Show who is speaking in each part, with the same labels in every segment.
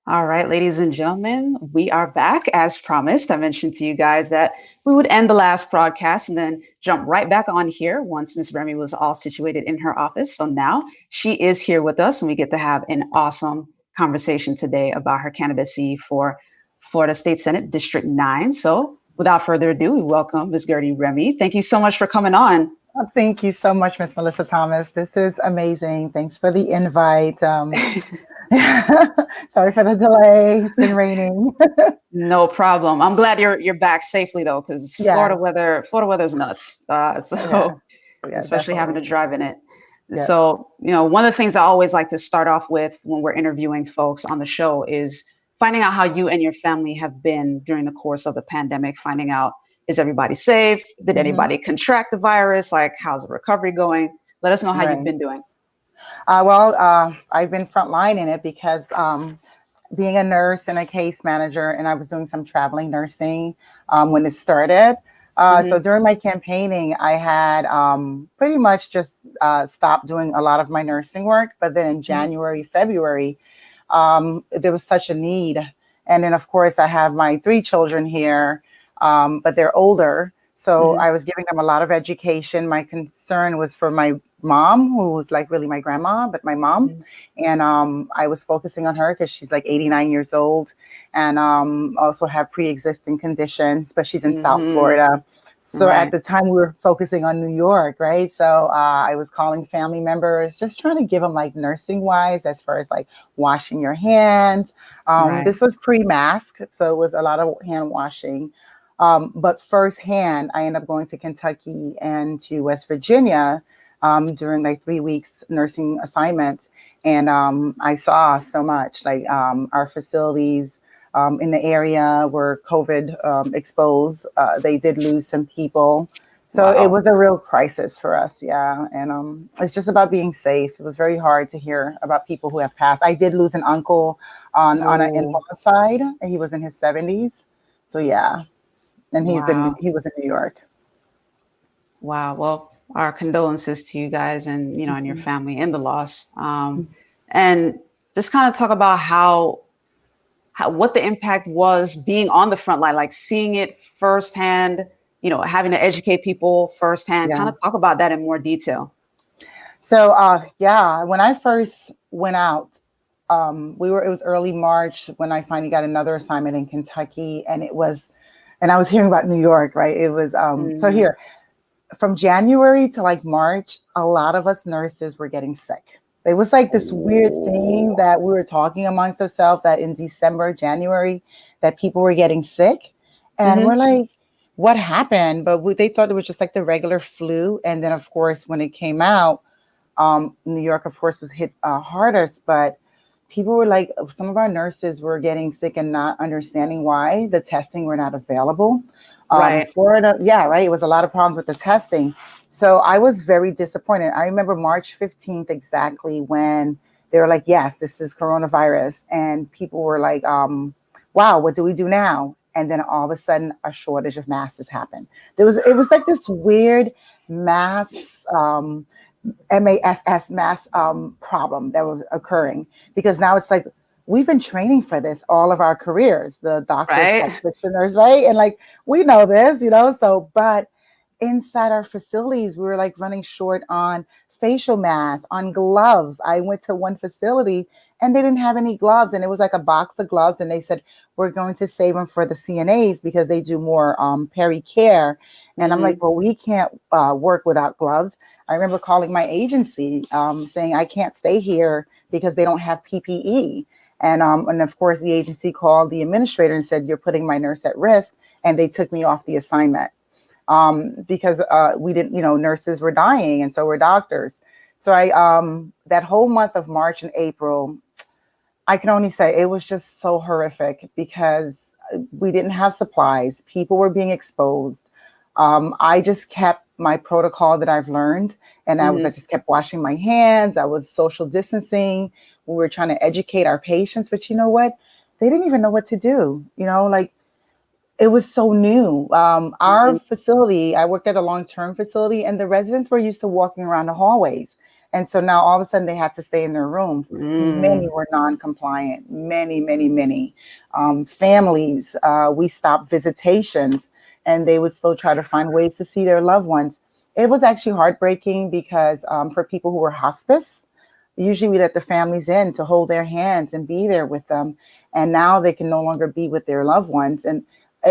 Speaker 1: All right, ladies and gentlemen, we are back as promised. I mentioned to you guys that we would end the last broadcast and then jump right back on here once Miss Remy was all situated in her office. So now she is here with us, and we get to have an awesome conversation today about her candidacy for Florida State Senate District 9. So without further ado, we welcome Ms. Guerdy Remy. Thank you so much for coming on.
Speaker 2: Thank you so much, Miss Mellissa Thomas. This is amazing. Thanks for the invite. Sorry for the delay. It's been raining.
Speaker 1: No problem. I'm glad you're back safely though, because
Speaker 2: Yes,
Speaker 1: Florida weather's nuts.
Speaker 2: yeah,
Speaker 1: So
Speaker 2: yeah,
Speaker 1: especially having
Speaker 2: definitely.
Speaker 1: to drive in it.
Speaker 2: Yes.
Speaker 1: So, one of the things I always like to start off with when we're interviewing folks on the show is finding out how you and your family have been during the course of the pandemic, finding out, is everybody safe? Did
Speaker 2: Hmm.
Speaker 1: anybody contract the virus? Like, how's the recovery going? Let us know how you've
Speaker 2: Right.
Speaker 1: been doing.
Speaker 2: I've been frontline in it because being a nurse and a case manager, and I was doing some traveling nursing when it started. So
Speaker 1: Hmm.
Speaker 2: during my campaigning, I had pretty much just stopped doing a lot of my nursing work. But then in
Speaker 1: Hmm.
Speaker 2: January, February, there was such a need. And then, of course, I have my three children here, but they're older. So
Speaker 1: Hmm.
Speaker 2: I was giving them a lot of education. My concern was for my mom, who was like really my grandma, but my mom. And I was focusing on her because she's like 89 years old and also have pre-existing conditions, but she's in South
Speaker 1: Hmm.
Speaker 2: Florida. So at
Speaker 1: Right.
Speaker 2: the time we were focusing on New York, right? So I was calling family members, just trying to give them like nursing wise, as far as like washing your hands.
Speaker 1: Right.
Speaker 2: This was pre-mask, so it was a lot of hand washing. But firsthand, I ended up going to Kentucky and to West Virginia during like 3 weeks nursing assignments. And I saw so much like our facilities in the area were COVID exposed. They did lose some people. So it
Speaker 1: Wow.
Speaker 2: was a real crisis for us. Yeah. And it's just about being safe. It was very hard to hear about people who have passed. I did lose an uncle on an
Speaker 1: Oh,
Speaker 2: in-law side. He was in his 70s. So yeah. And
Speaker 1: wow.
Speaker 2: he was in New York.
Speaker 1: Wow. Well, our condolences to you guys and and your
Speaker 2: Mhm.
Speaker 1: family in the loss. And just kind of talk about how what the impact was being on the front line, like seeing it firsthand. Having to educate people firsthand. Kind
Speaker 2: Yeah.
Speaker 1: of talk about that in more detail.
Speaker 2: So yeah, when I first went out, it was early March when I finally got another assignment in Kentucky, and I was hearing about New York, right? It was so
Speaker 1: Hmm.
Speaker 2: here from January to like March, a lot of us nurses were getting sick. It was like this weird thing
Speaker 1: Oh.
Speaker 2: that we were talking amongst ourselves that in December, January, that people were getting sick, and we're
Speaker 1: Hmm.
Speaker 2: like, what happened? But they thought it was just like the regular flu, and then of course when it came out, New York, of course, was hit hardest, but people were like, some of our nurses were getting sick and not understanding why the testing were not available.
Speaker 1: Right.
Speaker 2: Florida, yeah, right. It was a lot of problems with the testing. So I was very disappointed. I remember March 15th exactly when they were like, yes, this is coronavirus. And people were like, wow, what do we do now? And then all of a sudden, a shortage of masks happened. It was like this weird mass mass problem that was occurring because now it's like we've been training for this all of our careers, the doctors,
Speaker 1: Right.
Speaker 2: practitioners, right? And like we know this, you know. So, but inside our facilities, we were like running short on facial masks, on gloves. I went to one facility and they didn't have any gloves, and it was like a box of gloves, and they said we're going to save them for the CNAs because they do more peri care. And I'm like,
Speaker 1: Hmm.
Speaker 2: well, we can't work without gloves. I remember calling my agency saying I can't stay here because they don't have PPE. And of course, the agency called the administrator and said, you're putting my nurse at risk. And they took me off the assignment because we didn't, nurses were dying and so were doctors. So that whole month of March and April, I can only say it was just so horrific because we didn't have supplies. People were being exposed. I just kept my protocol that I've learned, and I
Speaker 1: Hmm.
Speaker 2: just kept washing my hands. I was social distancing. We were trying to educate our patients, but you know what? They didn't even know what to do. Like it was so new. Our
Speaker 1: Hmm.
Speaker 2: facility, I worked at a long-term facility, and the residents were used to walking around the hallways. And so now all of a sudden they had to stay in their rooms. Many
Speaker 1: Mm.
Speaker 2: were non-compliant, many. Families, we stopped visitations, and they would still try to find ways to see their loved ones. It was actually heartbreaking because for people who were hospice, usually we let the families in to hold their hands and be there with them. And now they can no longer be with their loved ones. And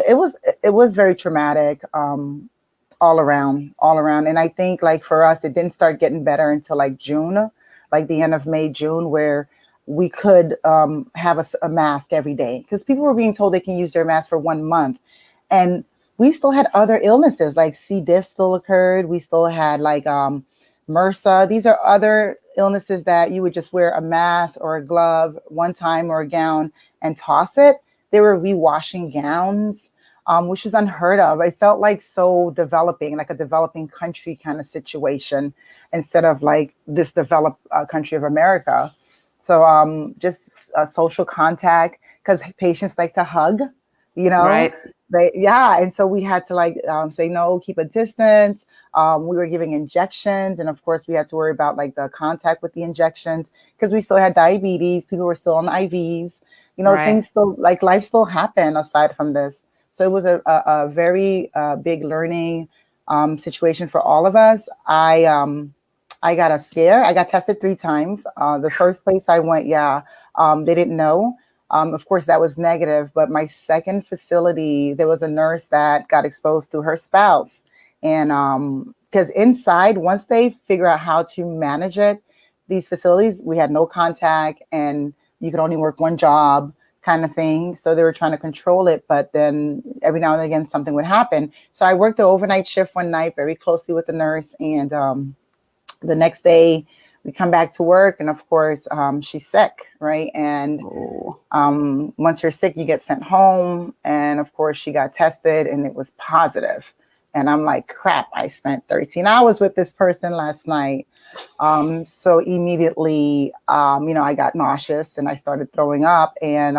Speaker 2: it was very traumatic. All around. And I think like for us, it didn't start getting better until like June, like the end of May, June, where we could have a mask every day because people were being told they can use their mask for 1 month. And we still had other illnesses like C. diff still occurred. We still had like MRSA. These are other illnesses that you would just wear a mask or a glove one time or a gown and toss it. They were rewashing gowns, which is unheard of. It felt like so developing, like a developing country kind of situation, instead of like this developed country of America. So just social contact, because patients like to hug, you know.
Speaker 1: Right.
Speaker 2: Yeah, and so we had to like say no, keep a distance. We were giving injections, and of course we had to worry about like the contact with the injections because we still had diabetes. People were still on IVs. You know,
Speaker 1: Right.
Speaker 2: things still like life still happened aside from this. So it was a very big learning situation for all of us. I got a scare. I got tested 3 times. The first place I went, they didn't know. Of course, that was negative. But my second facility, there was a nurse that got exposed to her spouse. And because inside, once they figure out how to manage it, these facilities, we had no contact and you could only work one job kind of thing. So they were trying to control it. But then every now and again, something would happen. So I worked the overnight shift one night very closely with the nurse. And the next day, we come back to work, and of course, she's sick, right? And
Speaker 1: Oh.
Speaker 2: once you're sick, you get sent home. And of course, she got tested, and it was positive. And I'm like, crap! I spent 13 hours with this person last night. So immediately, I got nauseous, and I started throwing up. And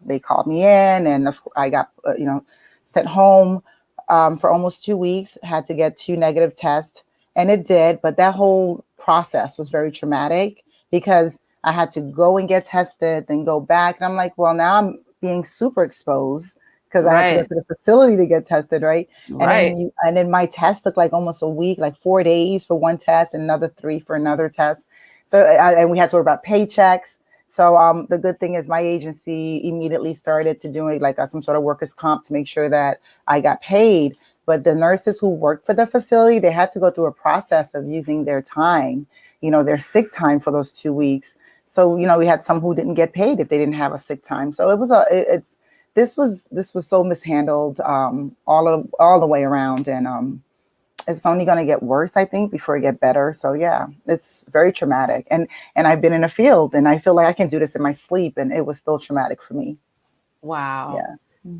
Speaker 2: they called me in, and I got, sent home for almost 2 weeks. Had to get 2 negative tests. And it did, but that whole process was very traumatic because I had to go and get tested, then go back. And I'm like, well, now I'm being super exposed because I had to go
Speaker 1: Right.
Speaker 2: to the facility to get tested, right?
Speaker 1: Right.
Speaker 2: And then my test took like almost a week, like 4 days for one test and another 3 for another test. So and we had to worry about paychecks. So the good thing is my agency immediately started to doing like some sort of workers' comp to make sure that I got paid. But the nurses who worked for the facility, they had to go through a process of using their time, their sick time for those 2 weeks. So, we had some who didn't get paid if they didn't have a sick time. So it was this was so mishandled all the way around. And it's only going to get worse, I think, before it get better. So yeah, it's very traumatic. And I've been in a field and I feel like I can do this in my sleep, and it was still traumatic for me.
Speaker 1: Wow.
Speaker 2: Yeah.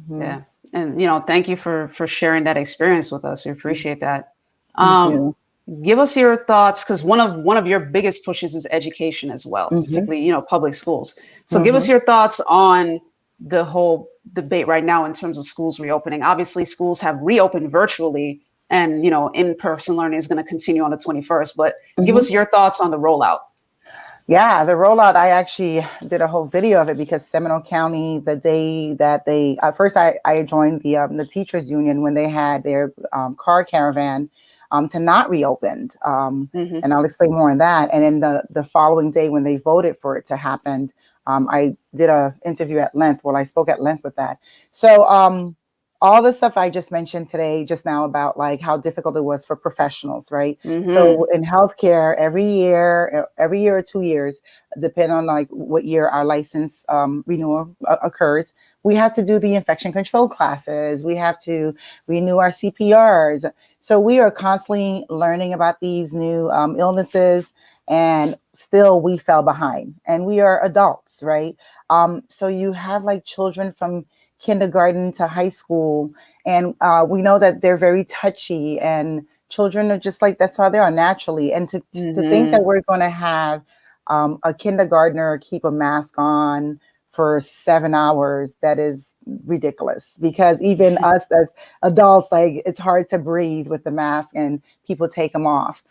Speaker 2: Hmm.
Speaker 1: Yeah. And thank you for sharing that experience with us. We appreciate that.
Speaker 2: Thank
Speaker 1: Um,
Speaker 2: you.
Speaker 1: Give us your thoughts, because one of your biggest pushes is education as well,
Speaker 2: Hmm.
Speaker 1: particularly public schools. So give us
Speaker 2: Hmm.
Speaker 1: your thoughts on the whole debate right now in terms of schools reopening. Obviously, schools have reopened virtually, and in-person learning is going to continue on the 21st. But give
Speaker 2: Hmm.
Speaker 1: us your thoughts on the rollout.
Speaker 2: Yeah, the rollout, I actually did a whole video of it because Seminole County, the day that at first I joined the teachers union when they had their car caravan to not reopen.
Speaker 1: Hmm.
Speaker 2: And I'll explain more on that. And then the following day when they voted for it to happen, I did a interview at length. Well, I spoke at length with that. So all the stuff I just mentioned today, just now about like how difficult it was for professionals, right?
Speaker 1: Hmm.
Speaker 2: So in healthcare, every year or 2 years, depending on like what year our license renewal occurs, we have to do the infection control classes. We have to renew our CPRs. So we are constantly learning about these new illnesses, and still we fell behind. And we are adults, right? So you have like children from kindergarten to high school, and we know that they're very touchy, and children are just like that's how they are naturally. And to think that
Speaker 1: Hmm.
Speaker 2: we're going to have a kindergartner keep a mask on for 7 hours, that is ridiculous, because even us as adults, like, it's hard to breathe with the mask, and people take them off.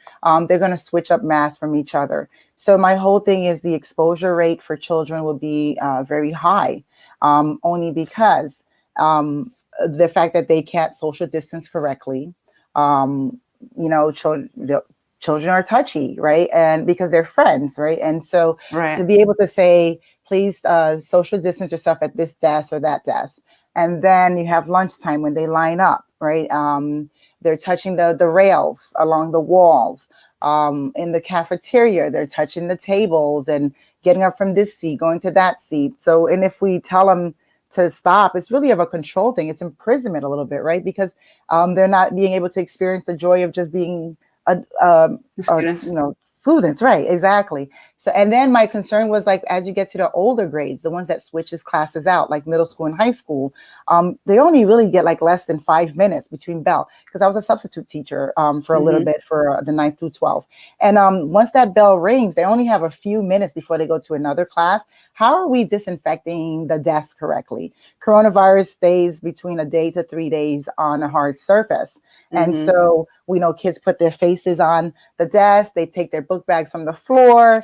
Speaker 2: They're going to switch up masks from each other. So my whole thing is the exposure rate for children will be very high, only because the fact that they can't social distance correctly. Um, children are touchy, right? And because they're friends, right? And so to
Speaker 1: Right.
Speaker 2: be able to say, please social distance yourself at this desk or that desk. And then you have lunchtime when they line up, right? They're touching the rails along the walls. In the cafeteria, they're touching the tables and getting up from this seat, going to that seat. So, and if we tell them to stop, it's really of a control thing. It's imprisonment a little bit, right? Because they're not being able to experience the joy of just being
Speaker 1: The students.
Speaker 2: students, right? Exactly. So, and then my concern was, like, as you get to the older grades, the ones that switches classes out, like middle school and high school, they only really get like less than 5 minutes between bell, because I was a substitute teacher for a little
Speaker 1: Hmm.
Speaker 2: bit for the 9th through 12th. And once that bell rings, they only have a few minutes before they go to another class. How are we disinfecting the desk correctly? Coronavirus stays between a day to 3 days on a hard surface. And
Speaker 1: Hmm.
Speaker 2: so we know kids put their faces on the desk, they take their book bags from the floor,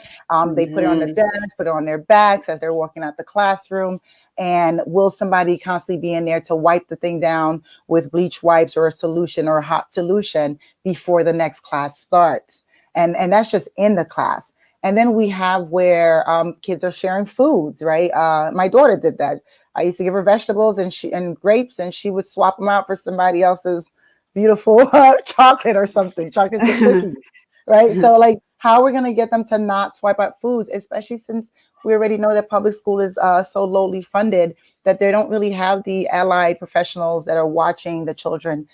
Speaker 2: they put it on the
Speaker 1: Hmm.
Speaker 2: desk, put it on their backs as they're walking out the classroom. And will somebody constantly be in there to wipe the thing down with bleach wipes or a solution or a hot solution before the next class starts? And that's just in the class. And then we have where kids are sharing foods, right? My daughter did that. I used to give her vegetables and grapes, and she would swap them out for somebody else's beautiful chocolate or something, chocolate chip cookies, right? So, like, how we're gonna get them to not swipe out foods, especially since we already know that public school is so lowly funded that they don't really have the allied professionals that are watching the children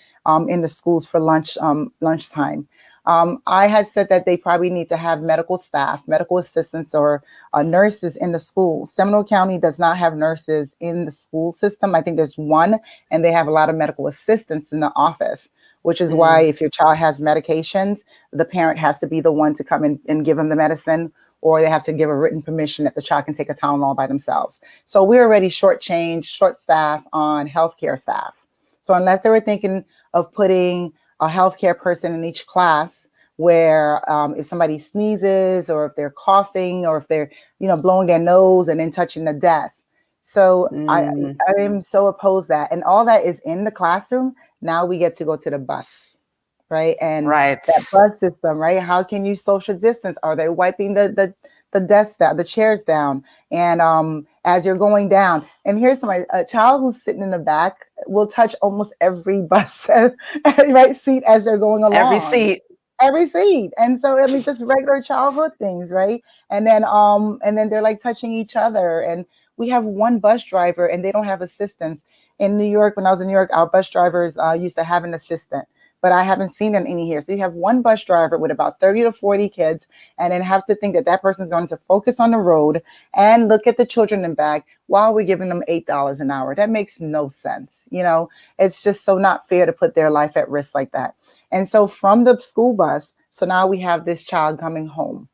Speaker 2: in the schools for lunchtime. I had said that they probably need to have medical staff, medical assistants, or nurses in the schools. Seminole County does not have nurses in the school system. I think there's one, and they have a lot of medical assistants in the office, which is why
Speaker 1: Mm.
Speaker 2: if your child has medications, the parent has to be the one to come in and give them the medicine, or they have to give a written permission that the child can take a Tylenol by themselves. So we're already shortchanged, short staff on healthcare staff. So unless they were thinking of putting a healthcare person in each class, where if somebody sneezes or if they're coughing or if they're blowing their nose and then touching the desk. So
Speaker 1: Mm.
Speaker 2: I am so opposed that, and all that is in the classroom. Now we get to go to the bus, right? And
Speaker 1: Right.
Speaker 2: that bus system, right? How can you social distance? Are they wiping the desks down, the chairs down, and as you're going down? And here's a child who's sitting in the back will touch almost every bus right seat as they're going
Speaker 1: Every
Speaker 2: along,
Speaker 1: seat.
Speaker 2: every seat. And so, I mean, just regular childhood things, right? And then they're like touching each other. And we have one bus driver and they don't have assistants. In New York, when I was in New York, our bus drivers used to have an assistant, but I haven't seen them any here. So you have one bus driver with about 30 to 40 kids, and then have to think that that person is going to focus on the road and look at the children in back while we're giving them $8 an hour. That makes no sense. It's just so not fair to put their life at risk like that. And so from the school bus, so now we have this child coming home.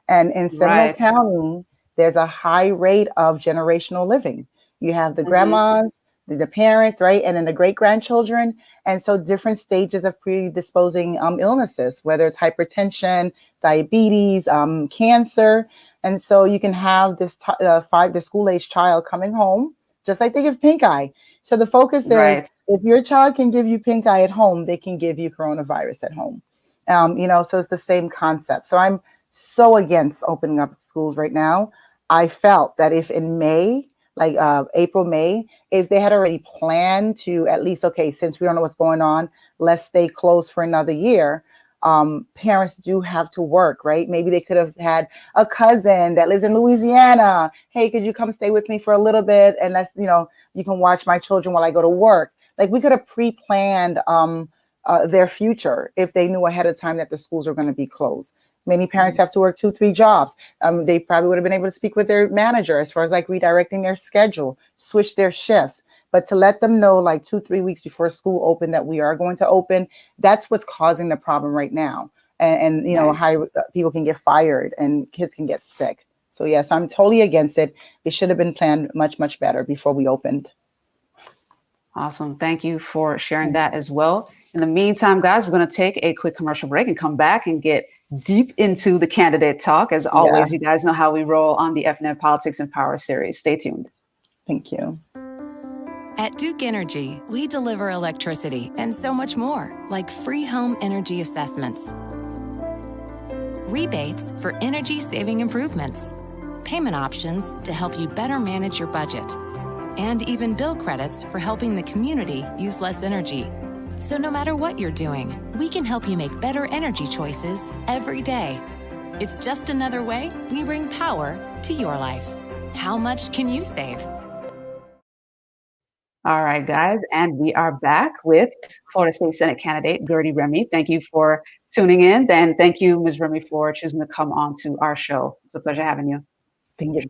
Speaker 2: And in Seminole
Speaker 1: Right.
Speaker 2: County, there's a high rate of generational living. You have the
Speaker 1: Hmm.
Speaker 2: grandmas, the parents, right? And then the great grandchildren. And so different stages of predisposing illnesses, whether it's hypertension, diabetes, cancer. And so you can have the school age child coming home, just like they give pink eye. So the focus is,
Speaker 1: Right.
Speaker 2: if your child can give you pink eye at home, they can give you coronavirus at home. So it's the same concept. So I'm so against opening up schools right now. I felt that if in May, like April, May, if they had already planned to at least, okay, since we don't know what's going on, let's stay closed for another year. Parents do have to work, right? Maybe they could have had a cousin that lives in Louisiana. Hey, could you come stay with me for a little bit? And you can watch my children while I go to work. Like, we could have pre-planned their future if they knew ahead of time that the schools are going to be closed. Many parents have to work 2, 3 jobs. They probably would have been able to speak with their manager as far as like redirecting their schedule, switch their shifts. But to let them know like 2, 3 weeks before school open that we are going to open, that's what's causing the problem right now. And
Speaker 1: Right.
Speaker 2: how people can get fired and kids can get sick. So yes, I'm totally against it. It should have been planned much, much better before we opened.
Speaker 1: Awesome. Thank you for sharing that as well. In the meantime, guys, we're going to take a quick commercial break and come back and get deep into the candidate talk. As always, you guys know how we roll on the FNN Politics and Power series. Stay tuned.
Speaker 2: Thank you.
Speaker 3: At Duke Energy, we deliver electricity and so much more, like free home energy assessments, rebates for energy-saving improvements, payment options to help you better manage your budget, and even bill credits for helping the community use less energy. So no matter what you're doing, we can help you make better energy choices every day. It's just another way we bring power to your life. How much can you save?
Speaker 1: All right, guys, and we are back with Florida State Senate candidate Guerdy Remy. Thank you for tuning in, and thank you, Ms. Remy, for choosing to come on to our show. It's a pleasure having you.
Speaker 2: Thank you.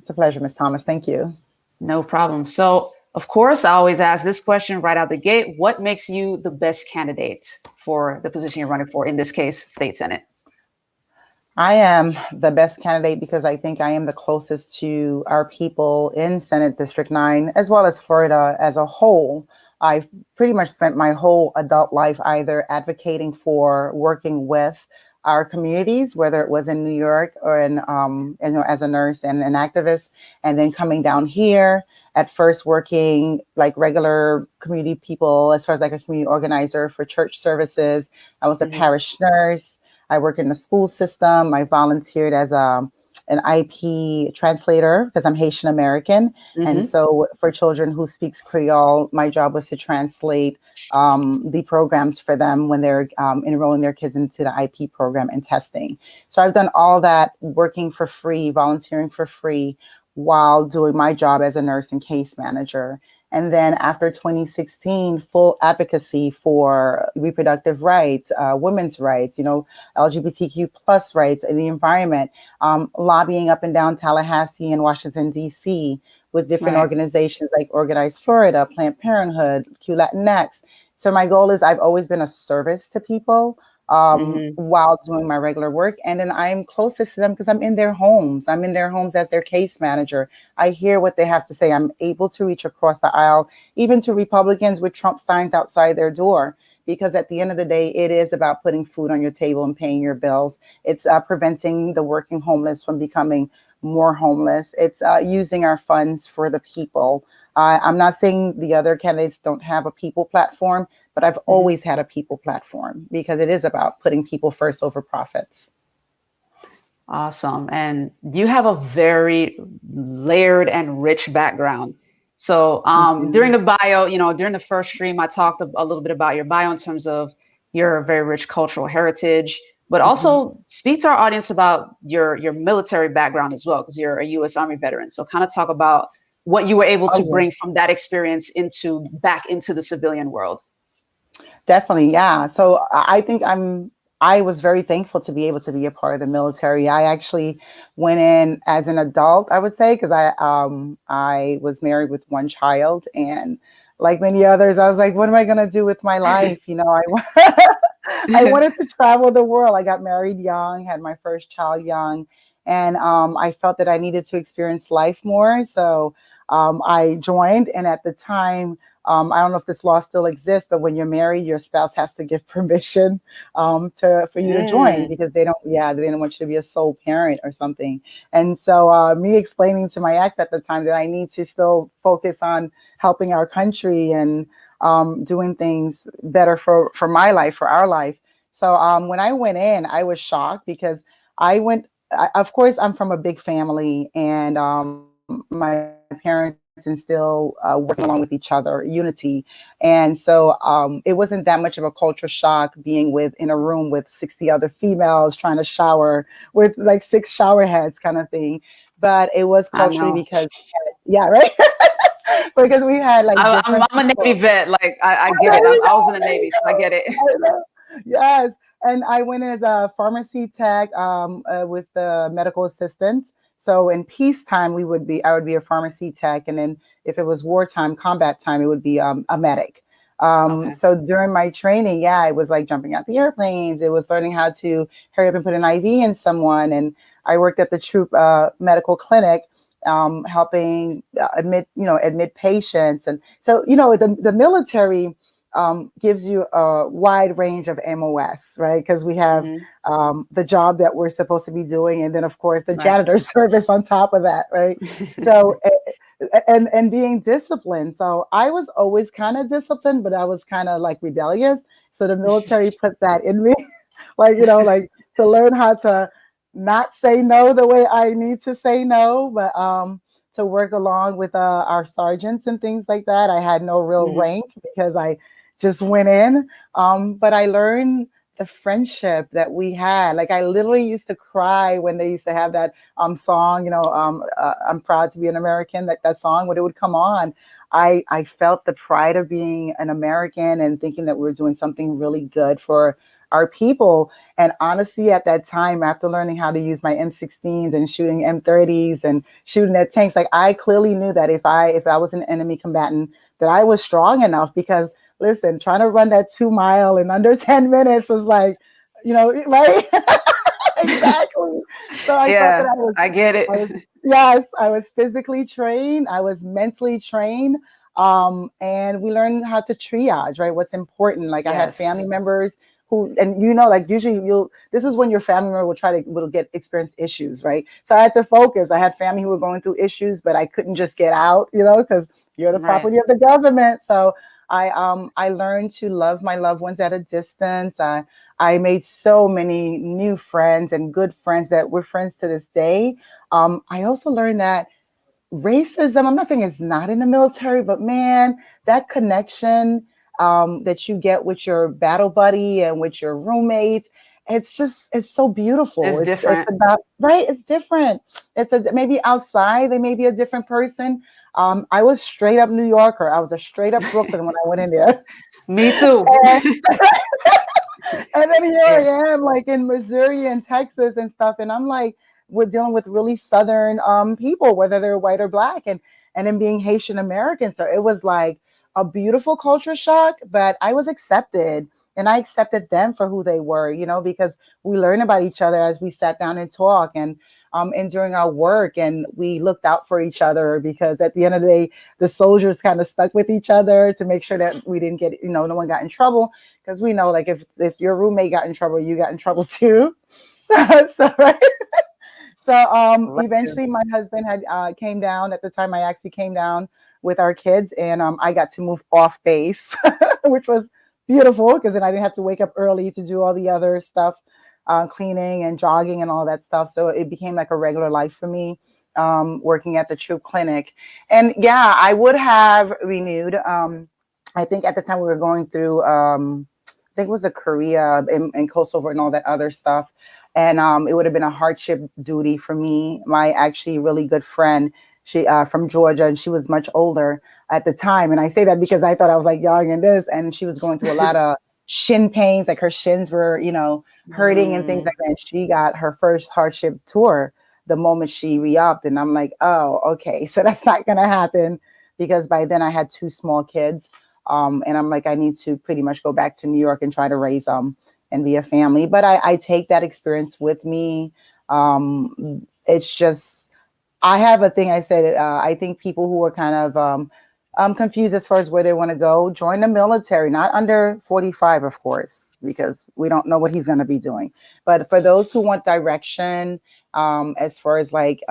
Speaker 2: It's a pleasure, Ms. Thomas. Thank you.
Speaker 1: No problem. So, of course, I always ask this question right out the gate. What makes you the best candidate for the position you're running for, in this case, State Senate?
Speaker 2: I am the best candidate because I think I am the closest to our people in Senate District 9, as well as Florida as a whole. I've pretty much spent my whole adult life either advocating for, working with our communities, whether it was in New York or as a nurse and an activist, and then coming down here, at first working like regular community people, as far as like a community organizer for church services. I was a parish nurse. I work in the school system. I volunteered as an IP translator because I'm Haitian American. And so for children who speaks Creole, my job was to translate the programs for them when they're enrolling their kids into the IP program and testing. So I've done all that working for free, volunteering for free, while doing my job as a nurse and case manager. And then after 2016, full advocacy for reproductive rights, women's rights, LGBTQ plus rights in the environment, lobbying up and down Tallahassee and Washington, D.C. with different organizations like Organized Florida, Planned Parenthood, Q Latinx. So my goal is I've always been a service to people while doing my regular work. And then I'm closest to them because I'm in their homes. I'm in their homes as their case manager. I hear what they have to say. I'm able to reach across the aisle, even to Republicans with Trump signs outside their door. Because at the end of the day, it is about putting food on your table and paying your bills. It's preventing the working homeless from becoming more homeless. It's using our funds for the people. I'm not saying the other candidates don't have a people platform, but I've always had a people platform because it is about putting people first over profits.
Speaker 1: Awesome. And you have a very layered and rich background. So during the bio, during the first stream, I talked a little bit about your bio in terms of your very rich cultural heritage, but also speak to our audience about your military background as well, because you're a U.S. Army veteran. So kind of talk about what you were able to bring from that experience back into the civilian world.
Speaker 2: Definitely, yeah. So I think I was very thankful to be able to be a part of the military. I actually went in as an adult, I would say, because I was married with one child, and like many others, I was like, what am I going to do with my life? I wanted to travel the world. I got married young, had my first child young, and I felt that I needed to experience life more. So I joined, and at the time, I don't know if this law still exists, but when you're married, your spouse has to give permission for you to join because they don't want you to be a sole parent or something. And so me explaining to my ex at the time that I need to still focus on helping our country and doing things better for my life, for our life. So when I went in, I was shocked because of course, I'm from a big family, and my parents and still working along with each other, unity. And so it wasn't that much of a culture shock being in a room with 60 other females trying to shower with like 6 shower heads kind of thing. But it was culturally because, right? Because we had like
Speaker 1: I'm a Navy vet. Like I get it. I was in the Navy, so I get it.
Speaker 2: Yes. And I went as a pharmacy tech with the medical assistant. So in peacetime, I would be a pharmacy tech. And then if it was wartime, combat time, it would be a medic.
Speaker 1: Okay.
Speaker 2: So during my training, yeah, it was like jumping out the airplanes. It was learning how to hurry up and put an IV in someone. And I worked at the troop medical clinic, helping admit patients. And so, the military gives you a wide range of MOS, right? Because we have
Speaker 1: Hmm.
Speaker 2: the job that we're supposed to be doing, and then of course the
Speaker 1: Right.
Speaker 2: janitor service on top of that, right? So and being disciplined. So I was always kind of disciplined, but I was kind of like rebellious. So the military put that in me, like to learn how to not say no the way I need to say no, but to work along with our sergeants and things like that. I had no real
Speaker 1: Hmm.
Speaker 2: rank because I just went in. But I learned the friendship that we had. Like I literally used to cry when they used to have that song, I'm proud to be an American, that song, when it would come on. I felt the pride of being an American and thinking that we were doing something really good for our people. And honestly, at that time, after learning how to use my M16s and shooting M30s and shooting at tanks, like I clearly knew that if I was an enemy combatant, that I was strong enough. Because listen, trying to run that 2 mile in under 10 minutes was like, right? Exactly. So I felt that
Speaker 1: Yeah, I get it.
Speaker 2: yes, I was physically trained, I was mentally trained. And we learned how to triage, right? What's important. Like I had family
Speaker 1: Yes.
Speaker 2: members who, and like usually this is when your family member will get experience issues, right? So I had to focus. I had family who were going through issues, but I couldn't just get out, because you're the
Speaker 1: Right.
Speaker 2: property of the government. So I learned to love my loved ones at a distance. I made so many new friends and good friends that we're friends to this day. I also learned that racism, I'm not saying it's not in the military, but man, that connection that you get with your battle buddy and with your roommates, it's so beautiful.
Speaker 1: It's
Speaker 2: It's
Speaker 1: different.
Speaker 2: about, right? It's different. Maybe outside they may be a different person. I was straight up New Yorker. I was a straight up Brooklyn when I went in there.
Speaker 1: Me too.
Speaker 2: And, and then here
Speaker 1: Yeah.
Speaker 2: I am, like in Missouri and Texas and stuff, and I'm like, we're dealing with really Southern people, whether they're white or black, and then being Haitian American. So it was like a beautiful culture shock, but I was accepted, and I accepted them for who they were, because we learned about each other as we sat down and talked, and during our work, and we looked out for each other, because at the end of the day, the soldiers kind of stuck with each other to make sure that we didn't get, no one got in trouble, because we know, like, if your roommate got in trouble, you got in trouble too. So right. So
Speaker 1: Right.
Speaker 2: eventually my husband had came down. At the time, I actually came down with our kids, and I got to move off base, which was beautiful, because then I didn't have to wake up early to do all the other stuff, cleaning and jogging and all that stuff. So it became like a regular life for me, working at the troop clinic. And yeah, I would have renewed. I think at the time we were going through, I think it was the Korea and Kosovo and all that other stuff. And it would have been a hardship duty for me. My actually really good friend, she from Georgia, and she was much older at the time. And I say that because I thought I was like young and this, and she was going through a lot of shin pains, like her shins were, hurting and things
Speaker 1: Mm.
Speaker 2: like that. And she got her first hardship tour the moment she re-upped. And I'm like, oh, okay, so that's not gonna happen, because by then I had two small kids. And I'm like, I need to pretty much go back to New York and try to raise them and be a family. But I take that experience with me. It's just, I have a thing I said, I think people who are kind of confused as far as where they want to go, join the military, not under 45, of course, because we don't know what he's going to be doing. But for those who want direction, as far as like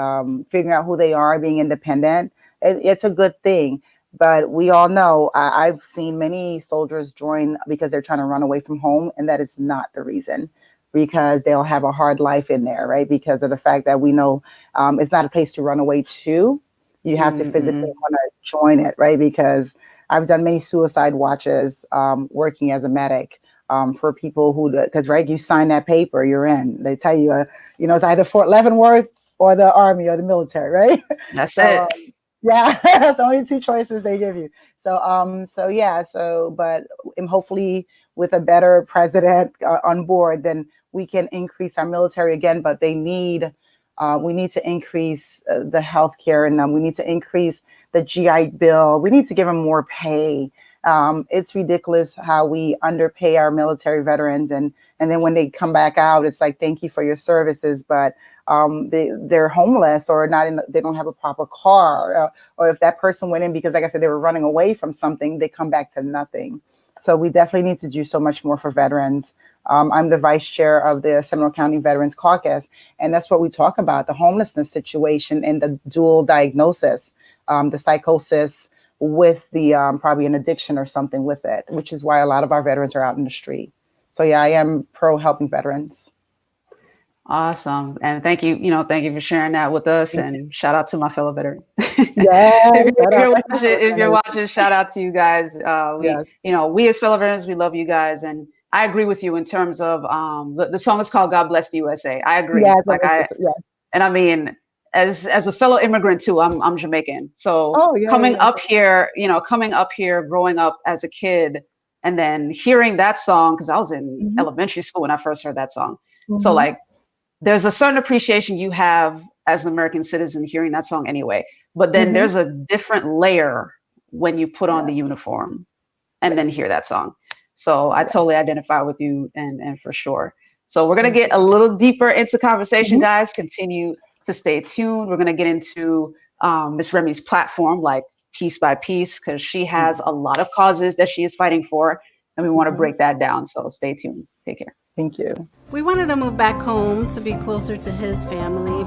Speaker 2: figuring out who they are, being independent, it's a good thing. But we all know, I've seen many soldiers join because they're trying to run away from home, and that is not the reason, because they'll have a hard life in there, right? Because of the fact that we know it's not a place to run away to. You have to physically
Speaker 1: Mm-mm.
Speaker 2: want to join it, right? Because I've done many suicide watches working as a medic for people who, because right, you sign that paper, you're in. They tell you, it's either Fort Leavenworth or the Army or the military, right?
Speaker 1: That's
Speaker 2: So
Speaker 1: it.
Speaker 2: yeah, that's the only two choices they give you. So yeah, but hopefully with a better president on board, then we can increase our military again. But we need to increase the healthcare, and we need to increase the GI Bill. We need to give them more pay. It's ridiculous how we underpay our military veterans, and then when they come back out, it's like, thank you for your services, but they're homeless or they don't have a proper car, or if that person went in because, like I said, they were running away from something, they come back to nothing. So we definitely need to do so much more for veterans. I'm the vice chair of the Seminole County Veterans Caucus, and that's what we talk about, the homelessness situation and the dual diagnosis, the psychosis with the probably an addiction or something with it, which is why a lot of our veterans are out in the street. So yeah, I am pro helping veterans.
Speaker 1: Awesome. And thank you, thank you for sharing that with us, and shout out to my fellow veterans.
Speaker 2: Yeah.
Speaker 1: If you're watching, shout out to you guys.
Speaker 2: Yes.
Speaker 1: We as fellow veterans, we love you guys. And I agree with you in terms of the song is called God Bless the USA. I agree.
Speaker 2: Yes,
Speaker 1: and I mean, as a fellow immigrant too, I'm Jamaican. So coming up here, growing up as a kid, and then hearing that song, because I was in elementary school when I first heard that song. So like, there's a certain appreciation you have as an American citizen hearing that song anyway, but then there's a different layer when you put on the uniform and then hear that song. So I totally identify with you, and for sure. So we're going to get a little deeper into conversation, guys. Continue to stay tuned. We're going to get into Ms. Remy's platform, like piece by piece, because she has a lot of causes that she is fighting for, and we want to break that down. So stay tuned. Take care.
Speaker 2: Thank you.
Speaker 4: We wanted to move back home to be closer to his family.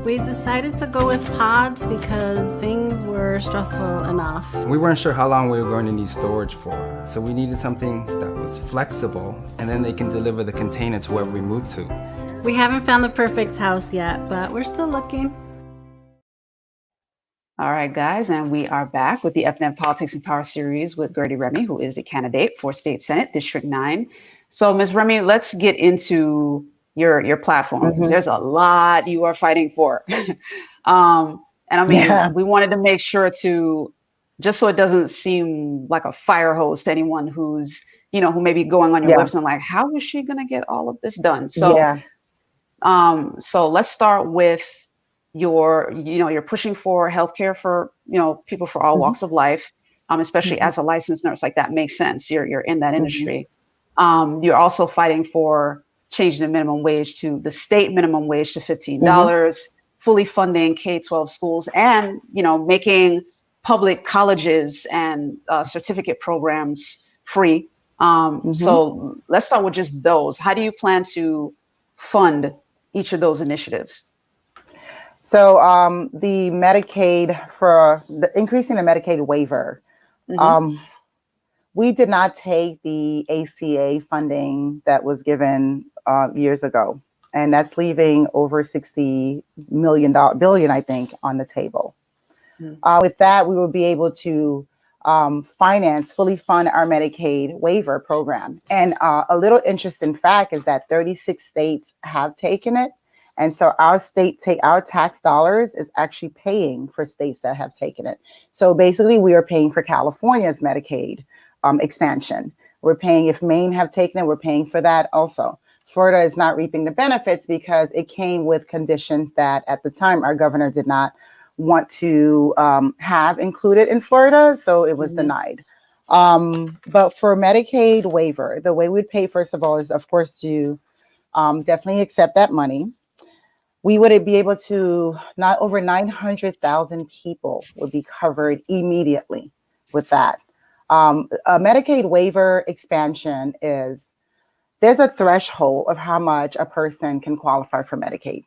Speaker 4: We decided to go with pods because things were stressful enough.
Speaker 5: We weren't sure how long we were going to need storage for, so we needed something that was flexible, and then they can deliver the container to wherever we move to.
Speaker 4: We haven't found the perfect house yet, but we're still looking.
Speaker 1: All right, guys, and we are back with the FNN Politics and Power series with Guerdy Remy, who is a candidate for State Senate, District 9. So, Ms. Remy, let's get into your platform. There's a lot you are fighting for. And I mean, we wanted to make sure to, just so it doesn't seem like a fire hose to anyone who's, who may be going on your website and like, how is she going to get all of this done? So, so let's start with you're pushing for healthcare for, people for all walks of life, especially as a licensed nurse. Like, that makes sense. You're in that industry. You're also fighting for changing the minimum wage to the state minimum wage to $15, fully funding K-12 schools, and, making public colleges and certificate programs free. So let's start with just those. How do you plan to fund each of those initiatives?
Speaker 2: So the Medicaid, for the increasing the Medicaid waiver, we did not take the ACA funding that was given years ago, and that's leaving over $60 billion, I think, on the table. With that, we will be able to fully fund our Medicaid waiver program. And a little interesting fact is that 36 states have taken it. And so our tax dollars is actually paying for states that have taken it. So basically, we are paying for California's Medicaid expansion. We're paying, if Maine have taken it, we're paying for that also. Florida is not reaping the benefits because it came with conditions that at the time our governor did not want to have included in Florida, so it was denied. But for Medicaid waiver, the way we'd pay, first of all, is of course to definitely accept that money. We would be able to, not over 900,000 people would be covered immediately with that. A Medicaid waiver expansion there's a threshold of how much a person can qualify for Medicaid.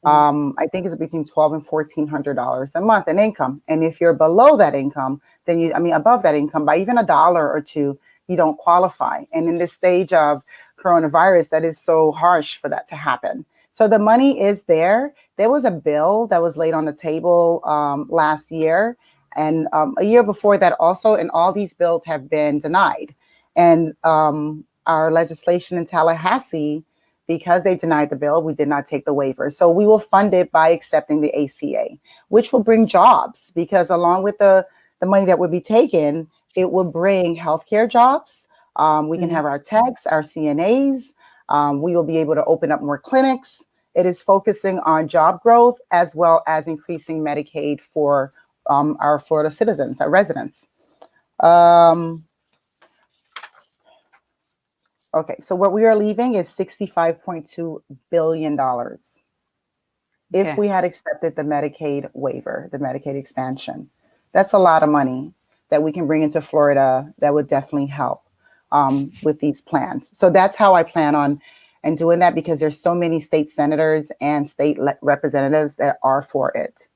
Speaker 2: I think it's between $1,200 and $1,400 a month in income. And if you're below that income, then above that income by even $1 or $2, you don't qualify. And in this stage of coronavirus, that is so harsh for that to happen. So the money is there. There was a bill that was laid on the table last year and a year before that also, and all these bills have been denied. And our legislation in Tallahassee, because they denied the bill, we did not take the waiver. So we will fund it by accepting the ACA, which will bring jobs, because along with the money that would be taken, it will bring healthcare jobs. We can have our techs, our CNAs. We will be able to open up more clinics. It is focusing on job growth as well as increasing Medicaid for our Florida citizens, our residents. Okay, so what we are leaving is $65.2 billion. If
Speaker 1: Okay.
Speaker 2: we had accepted the Medicaid waiver, the Medicaid expansion, that's a lot of money that we can bring into Florida that would definitely help with these plans. So that's how I plan on and doing that, because there's so many state senators and state representatives that are for it.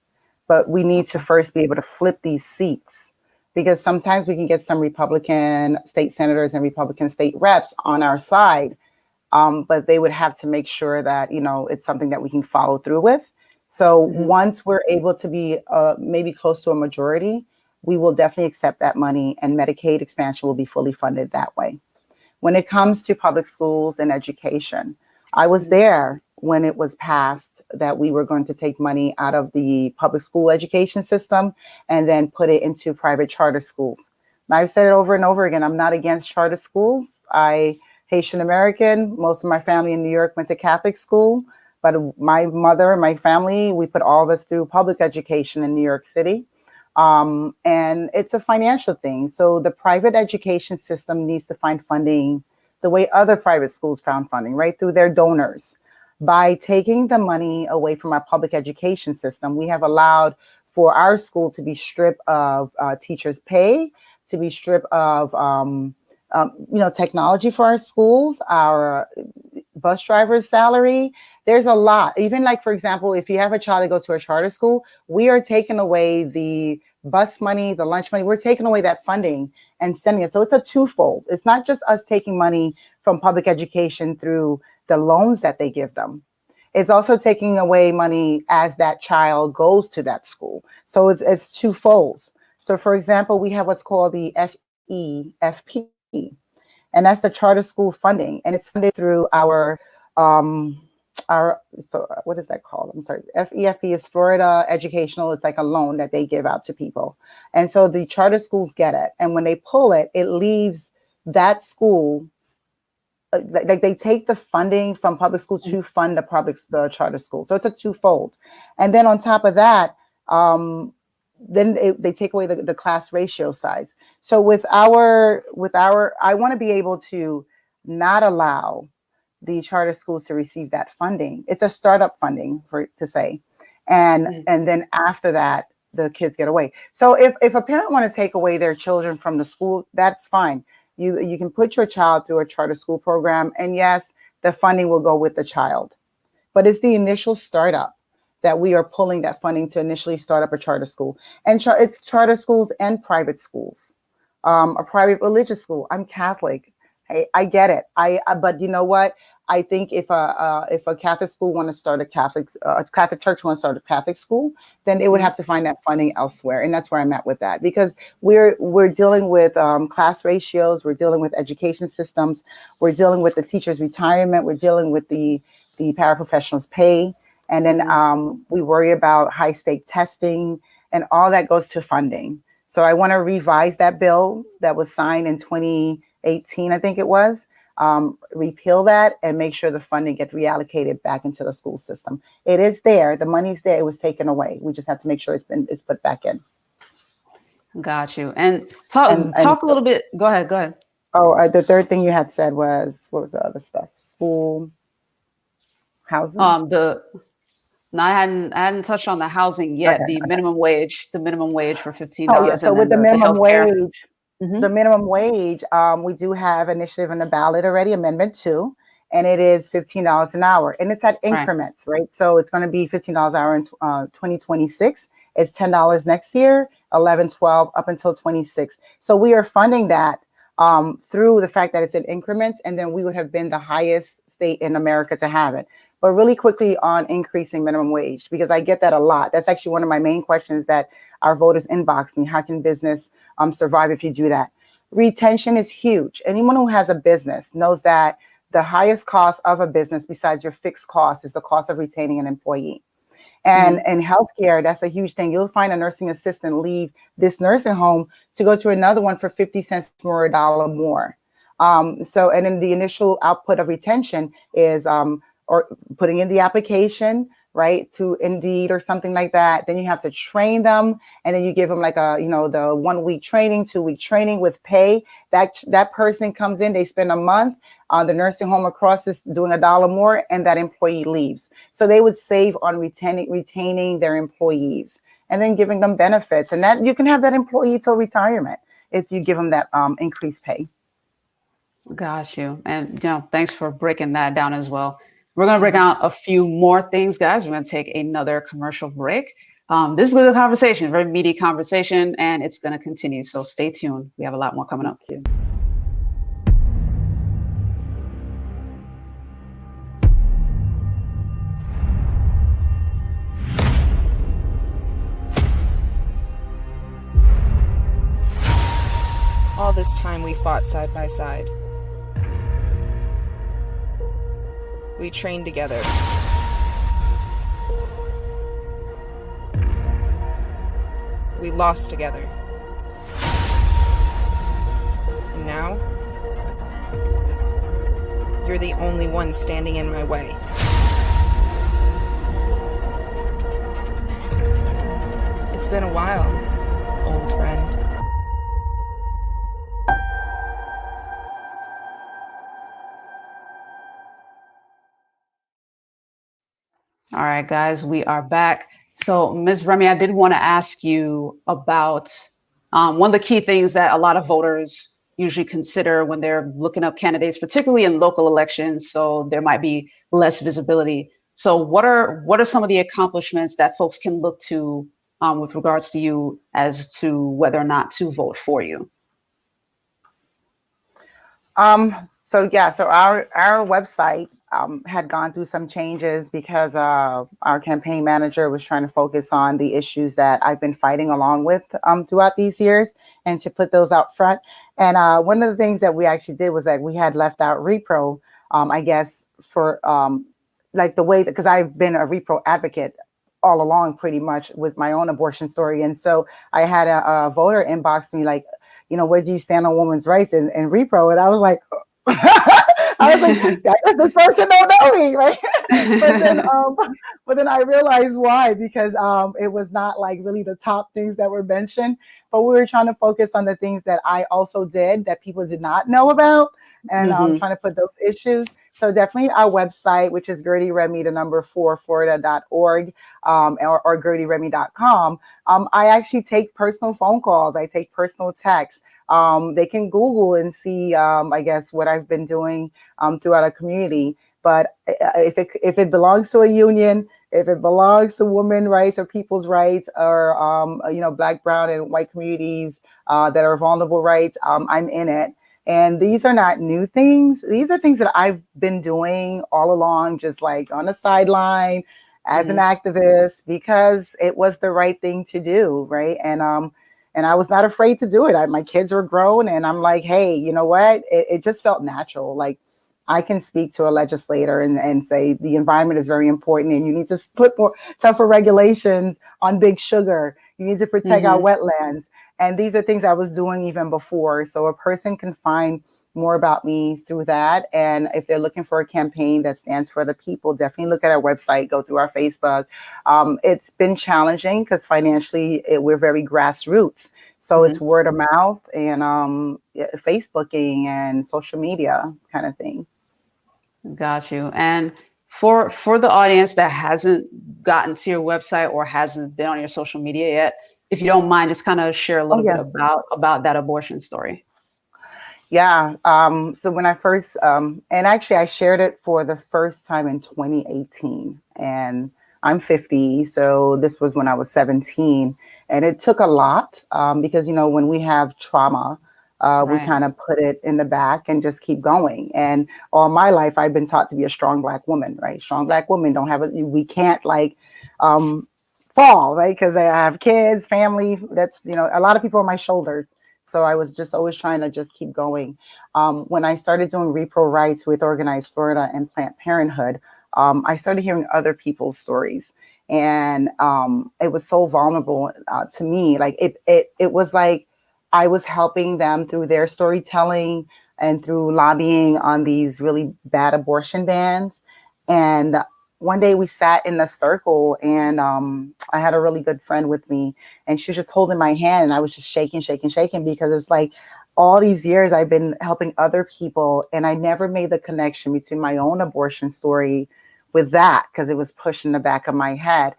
Speaker 2: But we need to first be able to flip these seats, because sometimes we can get some Republican state senators and Republican state reps on our side, but they would have to make sure that, you know, it's something that we can follow through with. So once we're able to be maybe close to a majority, we will definitely accept that money, and Medicaid expansion will be fully funded that way. When it comes to public schools and education, I was there when it was passed that we were going to take money out of the public school education system and then put it into private charter schools. And I've said it over and over again, I'm not against charter schools. Haitian American, most of my family in New York went to Catholic school, but my mother, my family, we put all of us through public education in New York City. And it's a financial thing. So the private education system needs to find funding the way other private schools found funding, right? Through their donors. By taking the money away from our public education system, we have allowed for our school to be stripped of teachers' pay, to be stripped of technology for our schools, our bus driver's salary. There's a lot. Even like, for example, if you have a child that goes to a charter school, we are taking away the bus money, the lunch money. We're taking away that funding and sending it. So it's a twofold. It's not just us taking money from public education through the loans that they give them. It's also taking away money as that child goes to that school. So it's twofolds. So for example, we have what's called the FEFP, and that's the charter school funding, and it's funded through our so what is that called? I'm sorry. FEFP is Florida Educational. It's like a loan that they give out to people, and so the charter schools get it, and when they pull it, it leaves that school. Like they take the funding from public school to fund the charter school. So it's a twofold, and then on top of that, then they take away the class ratio size. So with our, I want to be able to not allow the charter schools to receive that funding. It's a startup funding, to say, and then after that, the kids get away. So if a parent want to take away their children from the school, that's fine. You can put your child through a charter school program, and yes, the funding will go with the child, but it's the initial startup that we are pulling that funding to initially start up a charter school. And it's charter schools and private schools, a private religious school. I'm Catholic. Hey, I get it. But you know what? I think if a Catholic school want to start a Catholic church want to start a Catholic school, then they would have to find that funding elsewhere. And that's where I'm at with that, because we're dealing with class ratios, we're dealing with education systems, we're dealing with the teachers' retirement, we're dealing with the paraprofessionals' pay. And then we worry about high stake testing, and all that goes to funding. So I want to revise that bill that was signed in 2018, I think it was, repeal that and make sure the funding gets reallocated back into the school system. It is there. The money's there. It was taken away. We just have to make sure it's put back in.
Speaker 1: Got you. And talk a little bit. Go ahead.
Speaker 2: Oh, the third thing you had said was, what was the other stuff? School, housing?
Speaker 1: No, I hadn't touched on the housing yet. Okay, the minimum wage for $15.
Speaker 2: Oh yeah. So with the minimum wage, the minimum wage, we do have initiative on the ballot already, Amendment 2, and it is $15 an hour, and it's at increments, right? So it's going to be $15 an hour in 2026. It's $10 next year, 11, 12, up until 26. So we are funding that through the fact that it's in increments, and then we would have been the highest state in America to have it. But really quickly on increasing minimum wage, because I get that a lot. That's actually one of my main questions that our voters inbox me. How can business survive if you do that? Retention is huge. Anyone who has a business knows that the highest cost of a business, besides your fixed cost, is the cost of retaining an employee. And in healthcare, that's a huge thing. You'll find a nursing assistant leave this nursing home to go to another one for 50 cents more, $1 more. And then the initial output of retention is or putting in the application, right, to Indeed or something like that. Then you have to train them, and then you give them like a, the 1 week training, 2 week training with pay. That person comes in, they spend a month on the nursing home across this doing $1 more, and that employee leaves. So they would save on retaining their employees and then giving them benefits. And that you can have that employee till retirement if you give them that increased pay.
Speaker 1: Got you. And thanks for breaking that down as well. We're going to break out a few more things, guys. We're going to take another commercial break. This is a good conversation, very meaty conversation, and it's going to continue. So stay tuned. We have a lot more coming up.
Speaker 2: Thank you.
Speaker 6: All this time we fought side by side. We trained together. We lost together. And now, you're the only one standing in my way. It's been a while, old friend.
Speaker 1: All right, guys, we are back. So, Ms. Remy, I did want to ask you about one of the key things that a lot of voters usually consider when they're looking up candidates, particularly in local elections. So there might be less visibility. So what are some of the accomplishments that folks can look to with regards to you as to whether or not to vote for you?
Speaker 2: So our website had gone through some changes because our campaign manager was trying to focus on the issues that I've been fighting along with throughout these years, and to put those out front. And one of the things that we actually did was that we had left out repro, I guess, for like the way that, because I've been a repro advocate all along pretty much with my own abortion story. And so I had a voter inbox me like, where do you stand on women's rights in repro? And I was like, I was like, I guess this person don't know me, right? But then I realized why, because it was not like really the top things that were mentioned, but we were trying to focus on the things that I also did that people did not know about, and trying to put those issues. So definitely our website, which is Guerdy Remy, 4 Florida.org, or GuerdyRemy.com. I actually take personal phone calls. I take personal texts. They can Google and see, I guess, what I've been doing throughout our community. But if it belongs to a union, if it belongs to women's rights or people's rights, or Black, brown, and white communities that are vulnerable rights, I'm in it. And these are not new things. These are things that I've been doing all along, just like on the sideline as an activist, because it was the right thing to do, right? And I was not afraid to do it. My kids were grown, and I'm like, hey, you know what? It just felt natural. Like, I can speak to a legislator and say the environment is very important, and you need to put more tougher regulations on big sugar. You need to protect our wetlands. And these are things I was doing even before. So a person can find more about me through that. And if they're looking for a campaign that stands for the people, definitely look at our website, go through our Facebook. It's been challenging because financially we're very grassroots. So it's word of mouth and Facebooking and social media kind of thing.
Speaker 1: Got you. And for the audience that hasn't gotten to your website or hasn't been on your social media yet, if you don't mind, just kind of share a little bit about that abortion story.
Speaker 2: Yeah. So when I first, and actually I shared it for the first time in 2018, and I'm 50. So this was when I was 17, and it took a lot because, when we have trauma, we kind of put it in the back and just keep going. And all my life, I've been taught to be a strong Black woman, right? Strong Black women we can't fall, right? Because I have kids, family, that's, a lot of people on my shoulders. So I was just always trying to just keep going. When I started doing repro rights with Organized Florida and Planned Parenthood, I started hearing other people's stories. And it was so vulnerable to me. Like it was like I was helping them through their storytelling and through lobbying on these really bad abortion bans. And one day we sat in a circle, and I had a really good friend with me, and she was just holding my hand, and I was just shaking, because it's like all these years I've been helping other people, and I never made the connection between my own abortion story with that, because it was pushed in the back of my head.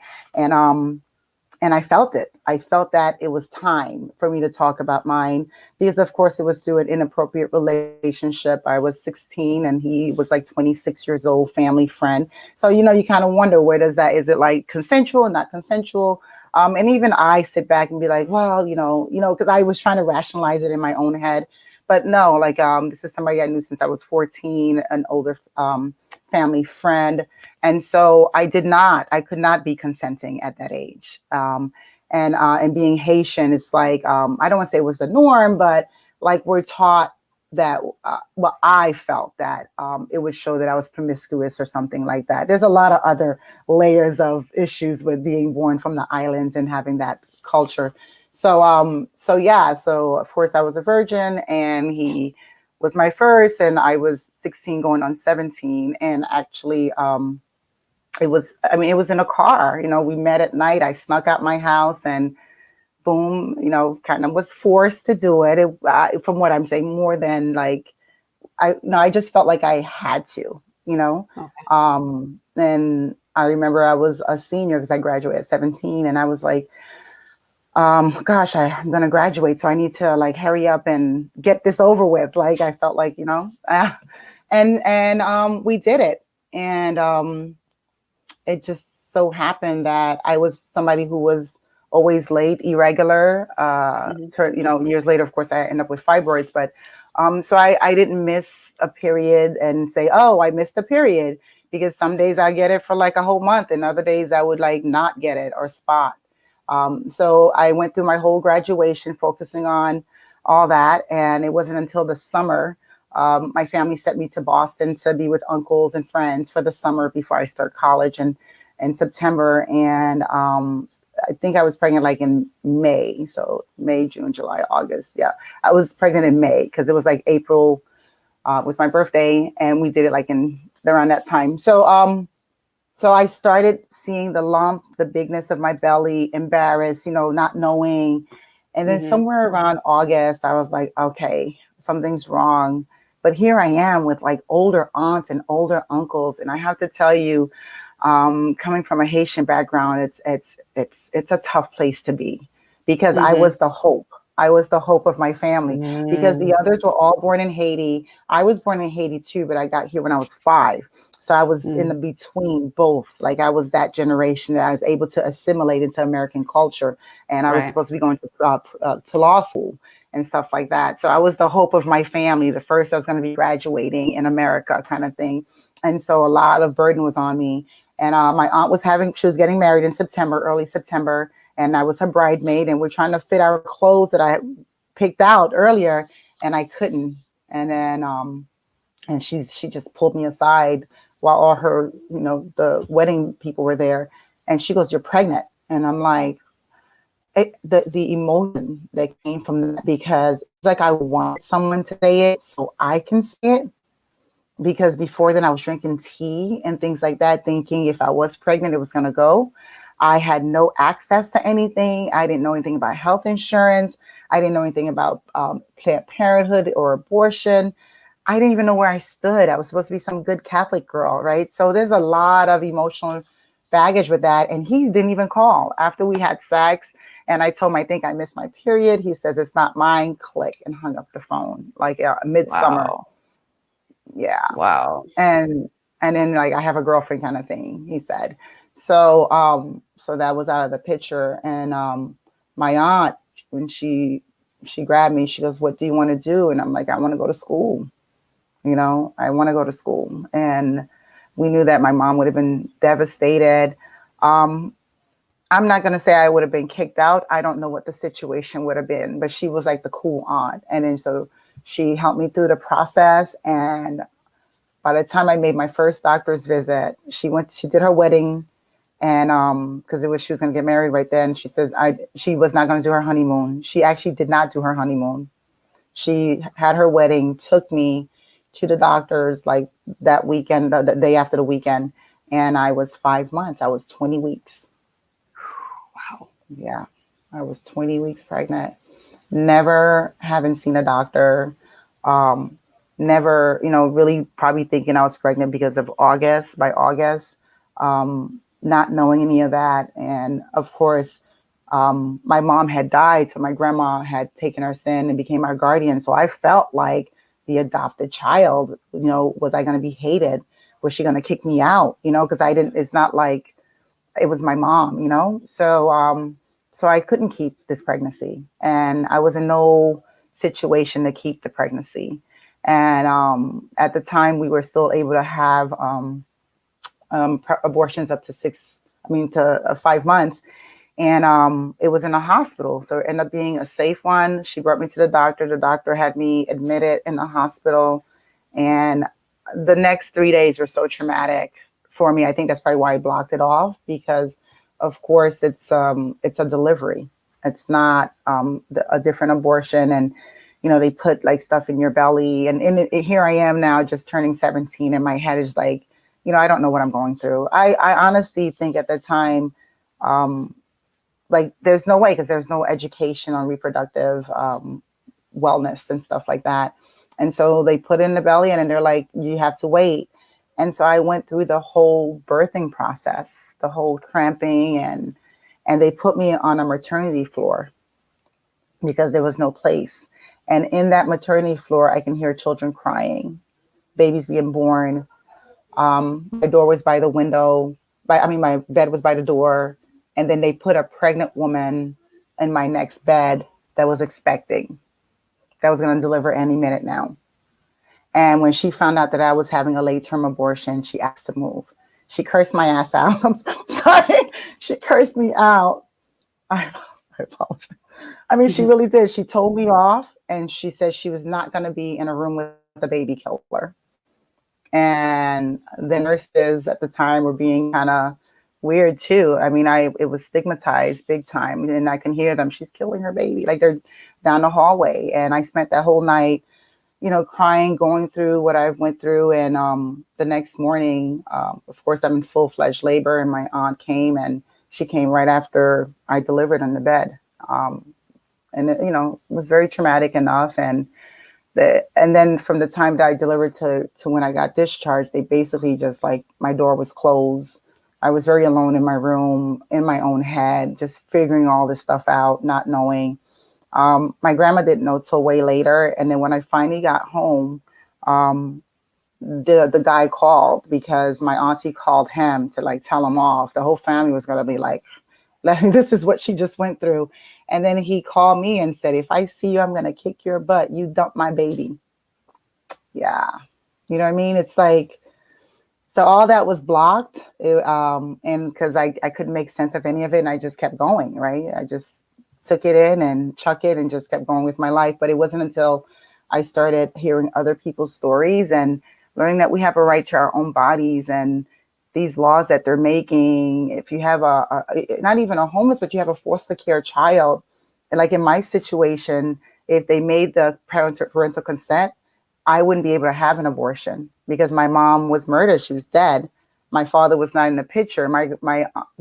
Speaker 2: And I felt it. I felt that it was time for me to talk about mine, because of course it was through an inappropriate relationship. I was 16 and he was like 26 years old, family friend. So, you know, you kind of wonder, where does that, is it like consensual, not consensual? And even I sit back and be like, well, because I was trying to rationalize it in my own head. But no, like, this is somebody I knew since I was 14, an older family friend. And so I could not be consenting at that age. And being Haitian, it's like, I don't want to say it was the norm, but like we're taught that, well, I felt that it would show that I was promiscuous or something like that. There's a lot of other layers of issues with being born from the islands and having that culture. So of course I was a virgin, and he was my first, and I was 16 going on 17. And actually, it was in a car. We met at night. I snuck out my house, and boom, kind of was forced to do it. From what I'm saying, more than like, I just felt like I had to, Okay. And I remember I was a senior because I graduated at 17, and I was like, gosh, I'm going to graduate, so I need to like hurry up and get this over with. Like, I felt like, and we did it. And it just so happened that I was somebody who was always late, irregular. Years later, of course, I ended up with fibroids, but so I didn't miss a period and say, oh, I missed a period, because some days I get it for like a whole month, and other days I would like not get it or spot. So I went through my whole graduation focusing on all that. And it wasn't until the summer, my family sent me to Boston to be with uncles and friends for the summer before I start college in September. And I think I was pregnant like in May. So May, June, July, August. Yeah, I was pregnant in May because it was like April was my birthday. And we did it like around that time. So I started seeing the lump, the bigness of my belly, embarrassed, not knowing. And then somewhere around August, I was like, okay, something's wrong. But here I am with like older aunts and older uncles. And I have to tell you, coming from a Haitian background, it's a tough place to be, because I was the hope. I was the hope of my family, because the others were all born in Haiti. I was born in Haiti too, but I got here when I was 5. So I was in the between both. Like, I was that generation that I was able to assimilate into American culture. And I was supposed to be going to law school and stuff like that. So I was the hope of my family, the first I was going to be graduating in America kind of thing. And so a lot of burden was on me. And my aunt she was getting married in September, early September. And I was her bridemaid, and we're trying to fit our clothes that I picked out earlier, and I couldn't. And then, and she just pulled me aside while all her, the wedding people were there. And she goes, "You're pregnant." And I'm like, the emotion that came from that, because it's like I want someone to say it so I can say it. Because before then I was drinking tea and things like that, thinking if I was pregnant, it was going to go. I had no access to anything. I didn't know anything about health insurance. I didn't know anything about Planned Parenthood or abortion. I didn't even know where I stood. I was supposed to be some good Catholic girl, right? So there's a lot of emotional baggage with that. And he didn't even call after we had sex. And I told him, I think I missed my period. He says, "It's not mine." Click, and hung up the phone like midsummer.
Speaker 1: Wow.
Speaker 2: Yeah.
Speaker 1: Wow.
Speaker 2: And then like, I have a girlfriend kind of thing, he said. So so that was out of the picture. And my aunt, when she grabbed me, she goes, "What do you want to do?" And I'm like, "I want to go to school. I want to go to school." And we knew that my mom would have been devastated. I'm not going to say I would have been kicked out. I don't know what the situation would have been, but she was like the cool aunt. And then so she helped me through the process. And by the time I made my first doctor's visit, she did her wedding. And because she was going to get married right then. She says she was not going to do her honeymoon. She actually did not do her honeymoon. She had her wedding, took me to the doctors like that weekend, the day after the weekend. And I was 5 months. I was 20 weeks.
Speaker 1: Wow.
Speaker 2: Yeah, I was 20 weeks pregnant. Never having seen a doctor. Never, really probably thinking I was pregnant because of August, by August, not knowing any of that. And of course, my mom had died. So my grandma had taken us in and became our guardian. So I felt like the adopted child, was I going to be hated? Was she going to kick me out? Because it's not like it was my mom, so I couldn't keep this pregnancy, and I was in no situation to keep the pregnancy. And at the time, we were still able to have abortions up to 5 months. And it was in a hospital. So it ended up being a safe one. She brought me to the doctor. The doctor had me admitted in the hospital. And the next 3 days were so traumatic for me. I think that's probably why I blocked it off, because of course it's a delivery. It's not a different abortion. And, they put like stuff in your belly. And here I am now just turning 17, and my head is like, I don't know what I'm going through. I honestly think at the time, like there's no way, because there's no education on reproductive wellness and stuff like that. And so they put in the belly, and then they're like, you have to wait. And so I went through the whole birthing process, the whole cramping, and they put me on a maternity floor because there was no place. And in that maternity floor, I can hear children crying, babies being born. My door was by the window. My bed was by the door. And then they put a pregnant woman in my next bed that was expecting, that was going to deliver any minute now. And when she found out that I was having a late-term abortion, she asked to move. She cursed my ass out. I'm sorry. She cursed me out. I apologize. She really did. She told me off, and she said she was not going to be in a room with a baby killer. And the nurses at the time were being kind of weird too. It was stigmatized big time, and I can hear them. She's killing her baby. Like they're down the hallway. And I spent that whole night, crying, going through what I went through. And the next morning, of course, I'm in full-fledged labor, and my aunt came, and she came right after I delivered in the bed. And it, was very traumatic enough. And then from the time that I delivered to when I got discharged, they basically just like, my door was closed. I was very alone in my room, in my own head, just figuring all this stuff out, not knowing. My grandma didn't know till way later. And then when I finally got home, the guy called, because my auntie called him to like tell him off. The whole family was going to be like, this is what she just went through. And then he called me and said, if I see you, I'm going to kick your butt. You dumped my baby. Yeah. You know what I mean? It's like, so all that was blocked. And because I couldn't make sense of any of it, and I just kept going, right? I just took it in and chuck it and just kept going with my life. But it wasn't until I started hearing other people's stories and learning that we have a right to our own bodies, and these laws that they're making. If you have not even a homeless, but you have a foster care child, and like in my situation, if they made the parental consent, I wouldn't be able to have an abortion because my mom was murdered. She was dead. My father was not in the picture. My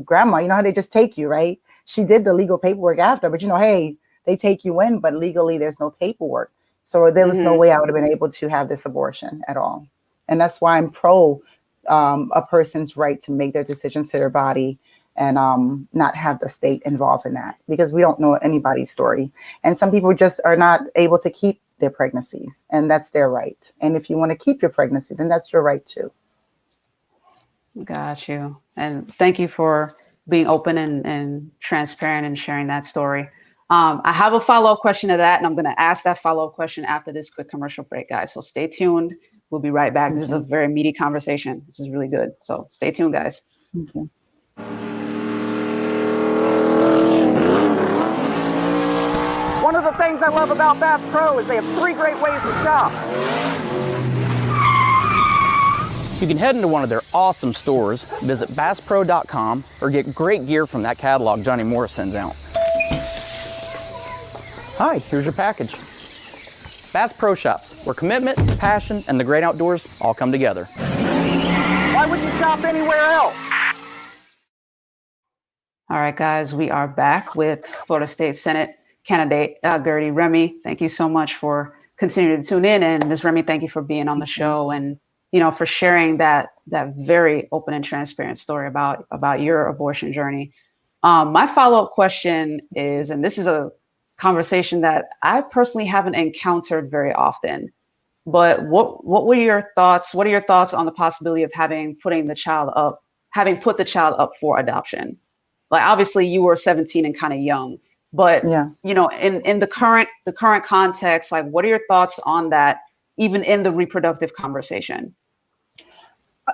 Speaker 2: grandma, you know how they just take you, right? She did the legal paperwork after, but hey, they take you in, but legally there's no paperwork. So there was no way I would have been able to have this abortion at all. And that's why I'm pro a person's right to make their decisions to their body and not have the state involved in that, because we don't know anybody's story. And some people just are not able to keep their pregnancies, and that's their right. And if you want to keep your pregnancy, then that's your right too.
Speaker 1: Got you. And thank you for being open and transparent and sharing that story. I have a follow-up question to that, and I'm going to ask that follow-up question after this quick commercial break, guys. So stay tuned. We'll be right back. This is a very meaty conversation. This is really good. So stay tuned, guys.
Speaker 2: Okay.
Speaker 7: One of the things I love about Bass Pro is they have 3 great ways to shop. You can head into one of their awesome stores, visit BassPro.com, or get great gear from that catalog Johnny Morris sends out. Hi, here's your package. Bass Pro Shops, where commitment, passion, and the great outdoors all come together. Why would you shop anywhere else?
Speaker 1: All right, guys, we are back with Florida State Senate candidate Guerdy Remy. Thank you so much for continuing to tune in. And Ms. Remy, thank you for being on the show and, for sharing that very open and transparent story about your abortion journey. My follow-up question is, and this is a conversation that I personally haven't encountered very often, but what were your thoughts? What are your thoughts on the possibility of having put the child up for adoption? Like, obviously you were 17 and kind of young, but in the current context, like, what are your thoughts on that, even in the reproductive conversation?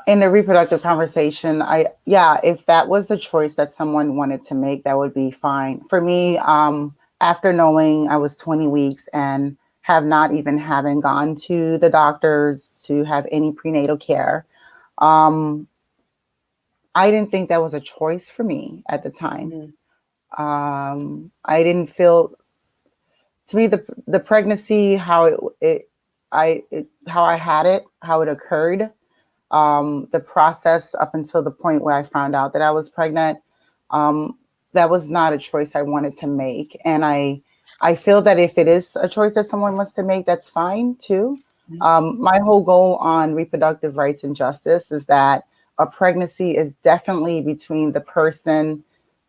Speaker 2: In the reproductive conversation, if that was the choice that someone wanted to make, that would be fine. For me, after knowing I was 20 weeks and have not even having gone to the doctors to have any prenatal care, I didn't think that was a choice for me at the time. I didn't feel, to me, the pregnancy, how I had it, how it occurred, the process up until the point where I found out that I was pregnant, that was not a choice I wanted to make. And I feel that if it is a choice that someone wants to make, that's fine too. My whole goal on reproductive rights and justice is that a pregnancy is definitely between the person,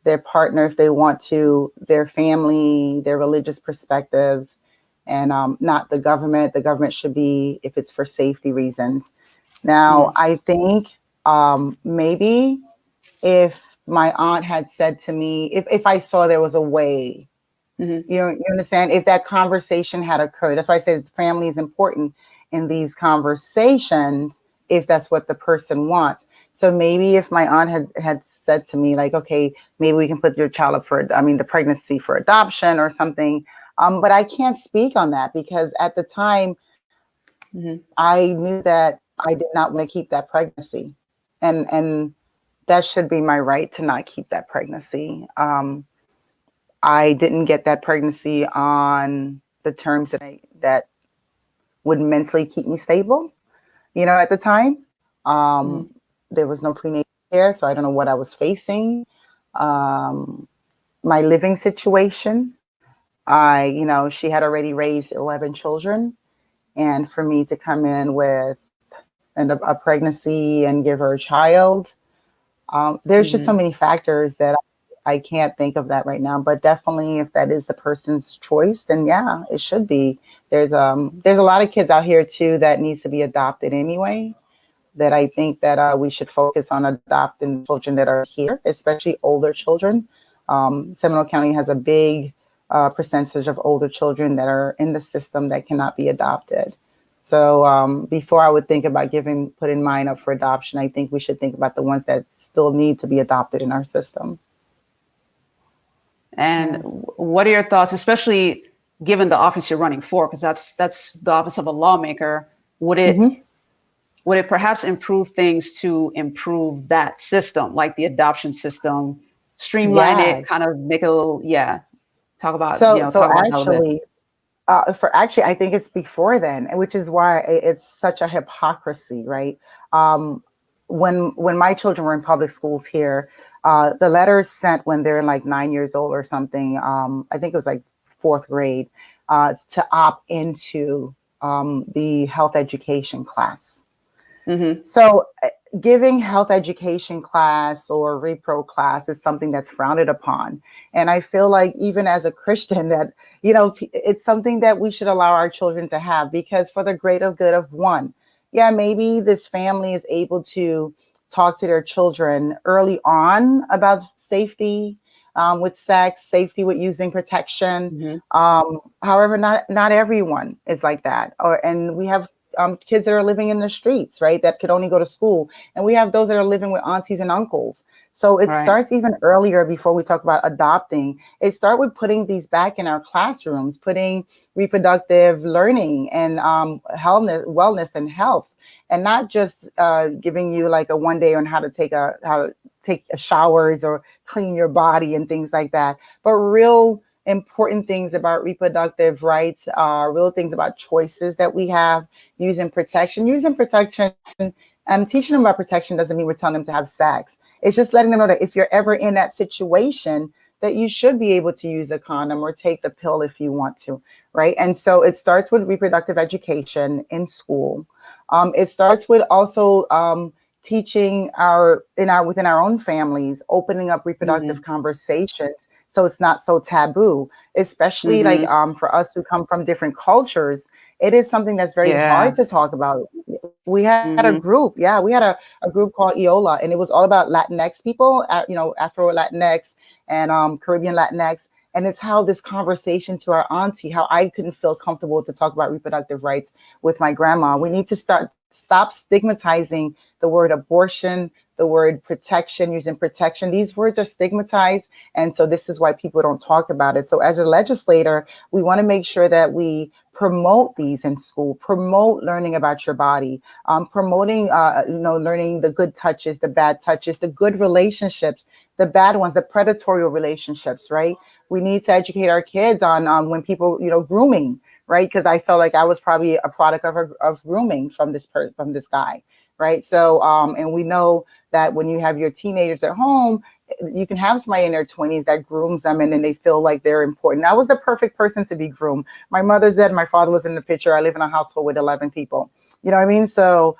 Speaker 2: their partner, if they want to, their family, their religious perspectives, and not the government. The government should be if it's for safety reasons. Now, I think maybe if my aunt had said to me, if I saw there was a way, you understand, if that conversation had occurred, that's why I said family is important in these conversations, if that's what the person wants. So maybe if my aunt had said to me, like, okay, maybe we can put your child up the pregnancy for adoption or something. But I can't speak on that because at the time, I knew that I did not want to keep that pregnancy. And that should be my right to not keep that pregnancy. I didn't get that pregnancy on the terms that would mentally keep me stable. At the time, there was no prenatal care, so I don't know what I was facing. My living situation, she had already raised 11 children, and for me to come in with a pregnancy and give her a child, there's just so many factors that I can't think of that right now. But definitely, if that is the person's choice, then yeah, it should be. There's a lot of kids out here too that needs to be adopted anyway. That I think that we should focus on adopting children that are here, especially older children. Seminole County has a big percentage of older children that are in the system that cannot be adopted. So before I would think about putting mine up for adoption, I think we should think about the ones that still need to be adopted in our system.
Speaker 1: And what are your thoughts, especially given the office you're running for, because that's the office of a lawmaker? Would it perhaps improve things to improve that system, like the adoption system, streamline it, kind of make it a little, talk about,
Speaker 2: actually, I think it's before then, which is why it's such a hypocrisy, right? When my children were in public schools here, the letters sent when they're like 9 years old or something, I think it was like 4th grade, to opt into the health education class. So giving health education class or repro class is something that's frowned upon. And I feel like even as a Christian that, it's something that we should allow our children to have, because for the greater good of one. Yeah, maybe this family is able to talk to their children early on about safety with sex, safety with using protection. However, not everyone is like that. And we have kids that are living in the streets, right, that could only go to school. And we have those that are living with aunties and uncles. So it starts even earlier before we talk about adopting. It starts with putting these back in our classrooms, putting reproductive learning and wellness and health, and not just giving you like a one day on how to take showers or clean your body and things like that, but real important things about reproductive rights, real things about choices that we have, using protection And teaching them about protection doesn't mean we're telling them to have sex. It's just letting them know that if you're ever in that situation, that you should be able to use a condom or take the pill if you want to, right? And so it starts with reproductive education in school. It starts with also teaching within our own families, opening up reproductive conversations, so it's not so taboo, especially like for us who come from different cultures. It is something that's very hard to talk about. We had a group, we had a group called EOLA, and it was all about Latinx people, Afro Latinx and Caribbean Latinx. And it's how this conversation to our auntie, how I couldn't feel comfortable to talk about reproductive rights with my grandma. We need to stop stigmatizing the word abortion, the word protection, using protection. These words are stigmatized. And so this is why people don't talk about it. So as a legislator, we want to make sure that we promote these in school, promote learning about your body, promoting, learning the good touches, the bad touches, the good relationships, the bad ones, the predatory relationships, right? We need to educate our kids on when people, grooming, right? Because I felt like I was probably a product of grooming from this guy, right? So, and we know that when you have your teenagers at home, you can have somebody in their 20s that grooms them, and then they feel like they're important. I was the perfect person to be groomed. My mother's dead. My father was in the picture. I live in a household with 11 people. You know what I mean? So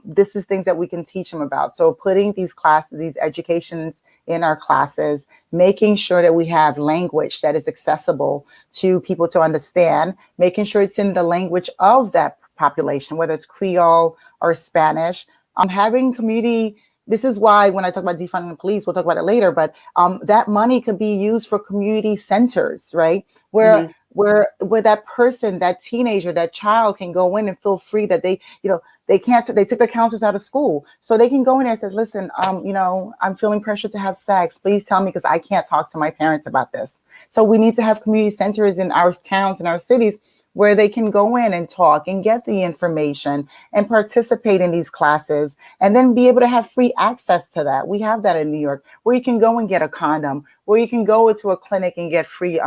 Speaker 2: this is things that we can teach them about. So putting these classes, these educations in our classes, making sure that we have language that is accessible to people to understand, making sure it's in the language of that population, whether it's Creole or Spanish, having community. This is why when I talk about defunding the police, we'll talk about it later, but that money could be used for community centers, right? Where that person, that teenager, that child can go in and feel free that they took their counselors out of school. So they can go in there and say, listen, I'm feeling pressure to have sex. Please tell me, because I can't talk to my parents about this. So we need to have community centers in our towns and our cities where they can go in and talk and get the information and participate in these classes, and then be able to have free access to that. We have that in New York, where you can go and get a condom, where you can go into a clinic and get free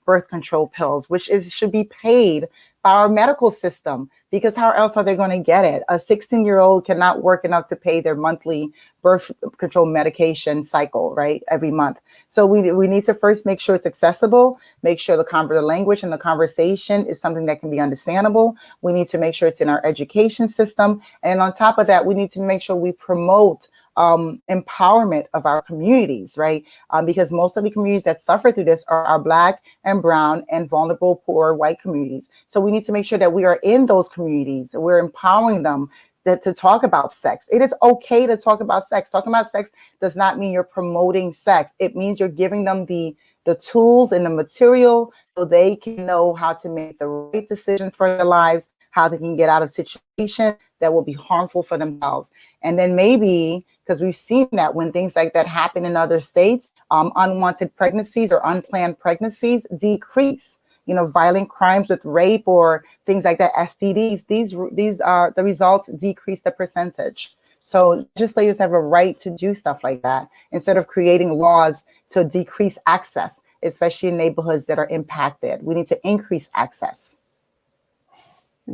Speaker 2: birth control pills, which should be paid by our medical system, because how else are they going to get it? A 16-year-old cannot work enough to pay their monthly birth control medication cycle, right, every month. So we need to first make sure it's accessible, make sure the language and the conversation is something that can be understandable. We need to make sure it's in our education system. And on top of that, we need to make sure we promote empowerment of our communities, right? Because most of the communities that suffer through this are our Black and brown and vulnerable, poor white communities. So we need to make sure that we are in those communities. We're empowering them to talk about sex. It is okay to talk about sex. Talking about sex does not mean you're promoting sex. It means you're giving them the tools and the material so they can know how to make the right decisions for their lives, how they can get out of situations that will be harmful for themselves. And then maybe, because we've seen that when things like that happen in other states, unwanted pregnancies or unplanned pregnancies decrease. Violent crimes with rape or things like that, STDs, these are the results decrease the percentage. So legislators have a right to do stuff like that instead of creating laws to decrease access, especially in neighborhoods that are impacted. We need to increase access.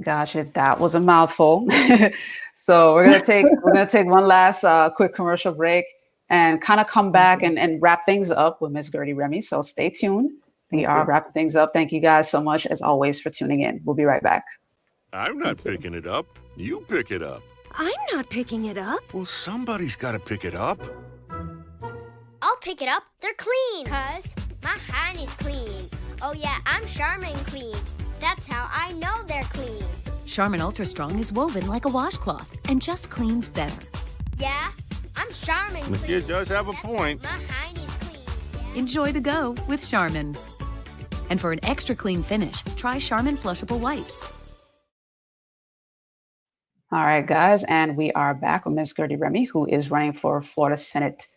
Speaker 1: Gotcha. That was a mouthful. So we're gonna take one last quick commercial break and kind of come back and wrap things up with Ms. Guerdy Remy. So stay tuned. We are wrapping things up. Thank you guys so much, as always, for tuning in. We'll be right back.
Speaker 8: I'm not picking it up. You pick it up.
Speaker 9: I'm not picking it up.
Speaker 8: Well, somebody's got to pick it up.
Speaker 9: I'll pick it up. They're clean. 'Cause my hand is clean. Oh yeah, I'm Charmin clean. That's how I know they're clean.
Speaker 10: Charmin Ultra Strong is woven like a washcloth and just cleans better.
Speaker 9: Yeah, I'm Charmin clean.
Speaker 8: The kid does have a point.
Speaker 9: My hand is clean.
Speaker 10: Enjoy the go with Charmin. And for an extra clean finish, try Charmin Flushable Wipes.
Speaker 1: All right, guys, and we are back with Ms. Guerdy Remy, who is running for Florida Senate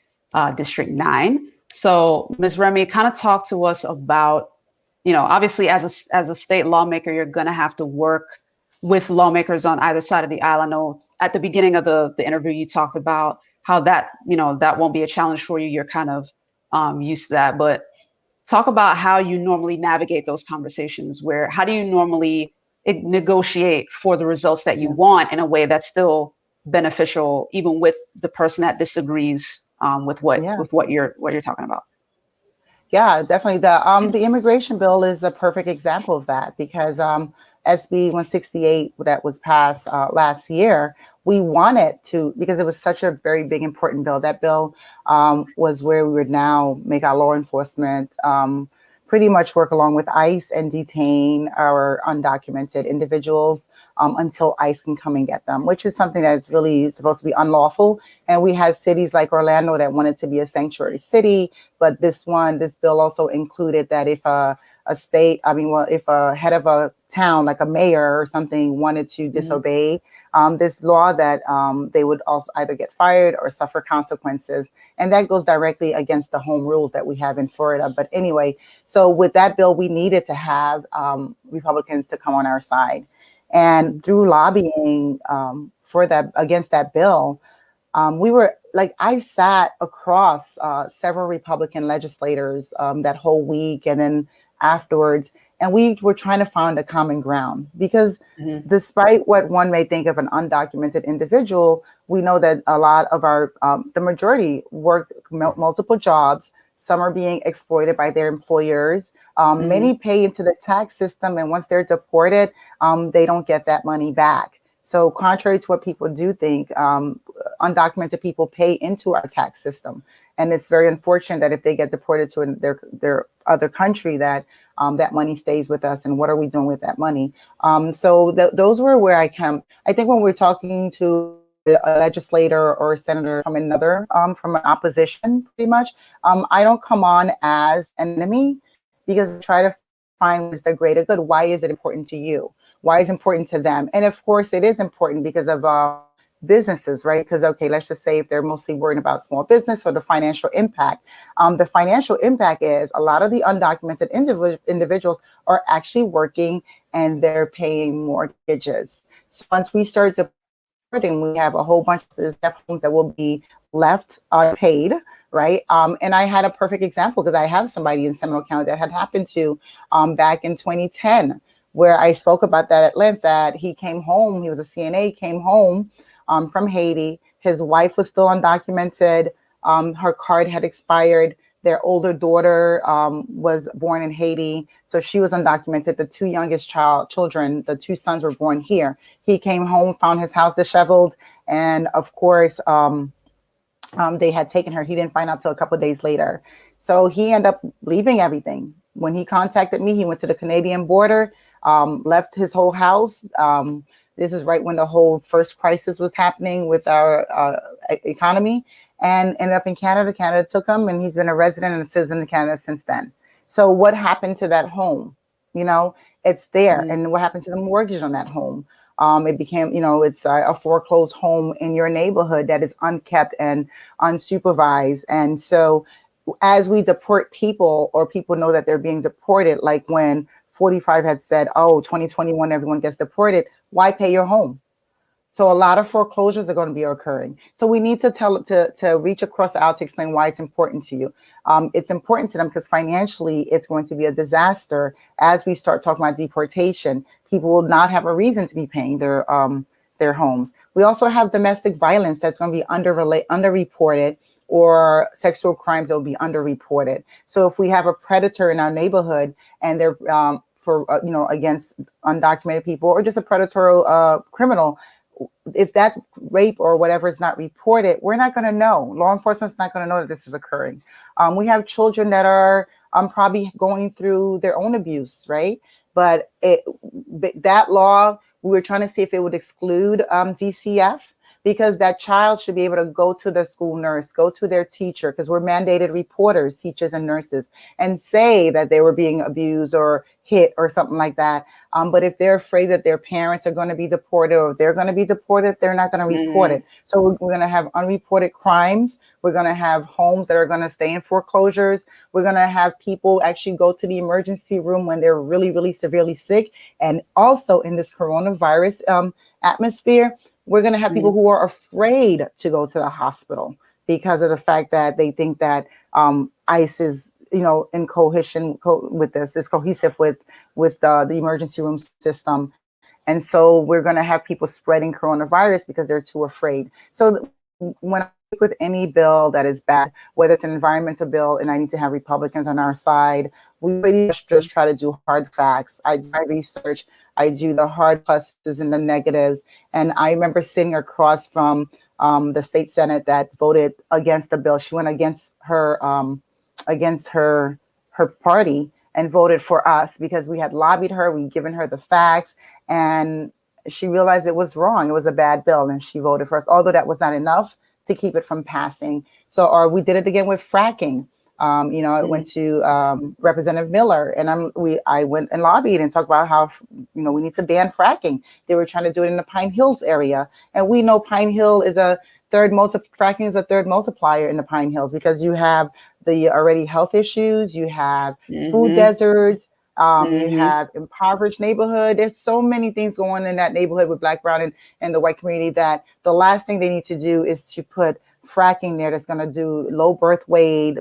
Speaker 1: District 9. So, Ms. Remy, kind of talk to us about, obviously as a state lawmaker, you're going to have to work with lawmakers on either side of the aisle. I know at the beginning of the interview, you talked about how that won't be a challenge for you. You're kind of used to that, but talk about how you normally navigate those conversations. How do you normally negotiate for the results that you want in a way that still beneficial, even with the person that disagrees with what you're talking about.
Speaker 2: Yeah, definitely. The immigration bill is a perfect example of that, because SB 168 that was passed last year, we wanted to, because it was such a very big, important bill. That bill was where we would now make our law enforcement pretty much work along with ICE and detain our undocumented individuals until ICE can come and get them, which is something that is really supposed to be unlawful. And we had cities like Orlando that wanted to be a sanctuary city, but this bill also included that if if a head of a town, like a mayor or something, wanted to disobey this law, that they would also either get fired or suffer consequences. And that goes directly against the home rules that we have in Florida. But anyway, so with that bill, we needed to have Republicans to come on our side. And through lobbying against that bill, we were like, I sat across several Republican legislators that whole week and then afterwards, and we were trying to find a common ground, because despite what one may think of an undocumented individual, we know that a lot of the majority work multiple jobs. Some are being exploited by their employers. Many pay into the tax system, and once they're deported, they don't get that money back. So contrary to what people do think, undocumented people pay into our tax system. And it's very unfortunate that if they get deported to their other country, that that money stays with us. And what are we doing with that money? So those were where I come. I think when we're talking to a legislator or a senator from from an opposition, pretty much, I don't come on as an enemy, because I try to find what's the greater good. Why is it important to you? Why is it important to them? And of course, it is important because of businesses, right? Because, okay, let's just say if they're mostly worried about small business or the financial impact. The financial impact is a lot of the undocumented individuals are actually working and they're paying mortgages. So once we start deporting, we have a whole bunch of homes that will be left unpaid, right? And I had a perfect example, because I have somebody in Seminole County that had happened to back in 2010, where I spoke about that at length, that he came home, he was a CNA, came home from Haiti. His wife was still undocumented. Her card had expired. Their older daughter was born in Haiti, so she was undocumented. The two youngest children, the two sons, were born here. He came home, found his house disheveled, and of course, they had taken her. He didn't find out till a couple of days later. So he ended up leaving everything. When he contacted me, he went to the Canadian border, left his whole house. This is right when the whole first crisis was happening with our economy, and ended up in Canada. Canada took him, and he's been a resident and a citizen in Canada since then. So what happened to that home? You know, it's there. And what happened to the mortgage on that home? It became, it's a foreclosed home in your neighborhood that is unkept and unsupervised. And so as we deport people, or people know that they're being deported, like when 45 had said, 2021, everyone gets deported, why pay your home? So a lot of foreclosures are going to be occurring. So we need to reach across the aisle to explain why it's important to you. It's important to them because financially it's going to be a disaster as we start talking about deportation. People will not have a reason to be paying their homes. We also have domestic violence that's going to be underreported, or sexual crimes that will be underreported. So if we have a predator in our neighborhood and they're against undocumented people, or just a predatory criminal, if that rape or whatever is not reported, we're not going to know. Law enforcement's not going to know that this is occurring. We have children that are probably going through their own abuse, right? But that law, we were trying to see if it would exclude DCF, because that child should be able to go to the school nurse, go to their teacher, because we're mandated reporters, teachers and nurses, and say that they were being abused or hit or something like that. But if they're afraid that their parents are going to be deported, or if they're going to be deported, they're not going to report it. So we're going to have unreported crimes. We're going to have homes that are going to stay in foreclosures. We're going to have people actually go to the emergency room when they're really, really severely sick. And also in this coronavirus atmosphere, we're going to have people who are afraid to go to the hospital because of the fact that they think that ICE is, in cohesion with this, is cohesive with the emergency room system. And so we're going to have people spreading coronavirus because they're too afraid. So when I speak with any bill that is bad, whether it's an environmental bill and I need to have Republicans on our side, we really just try to do hard facts. I do my research. I do the hard pluses and the negatives. And I remember sitting across from the state Senate that voted against the bill. She went against her party and voted for us because we had lobbied her, we'd given her the facts, and she realized it was wrong. It was a bad bill, and she voted for us, although that was not enough to keep it from passing. So, or we did it again with fracking. I went to Representative Miller, and I went and lobbied and talked about how, we need to ban fracking. They were trying to do it in the Pine Hills area, and we know Pine Hill is fracking is a third multiplier in the Pine Hills because you have the already health issues, you have food deserts, you have impoverished neighborhood. There's so many things going on in that neighborhood with Black, brown, and the white community that the last thing they need to do is to put fracking there that's going to do low birth weight,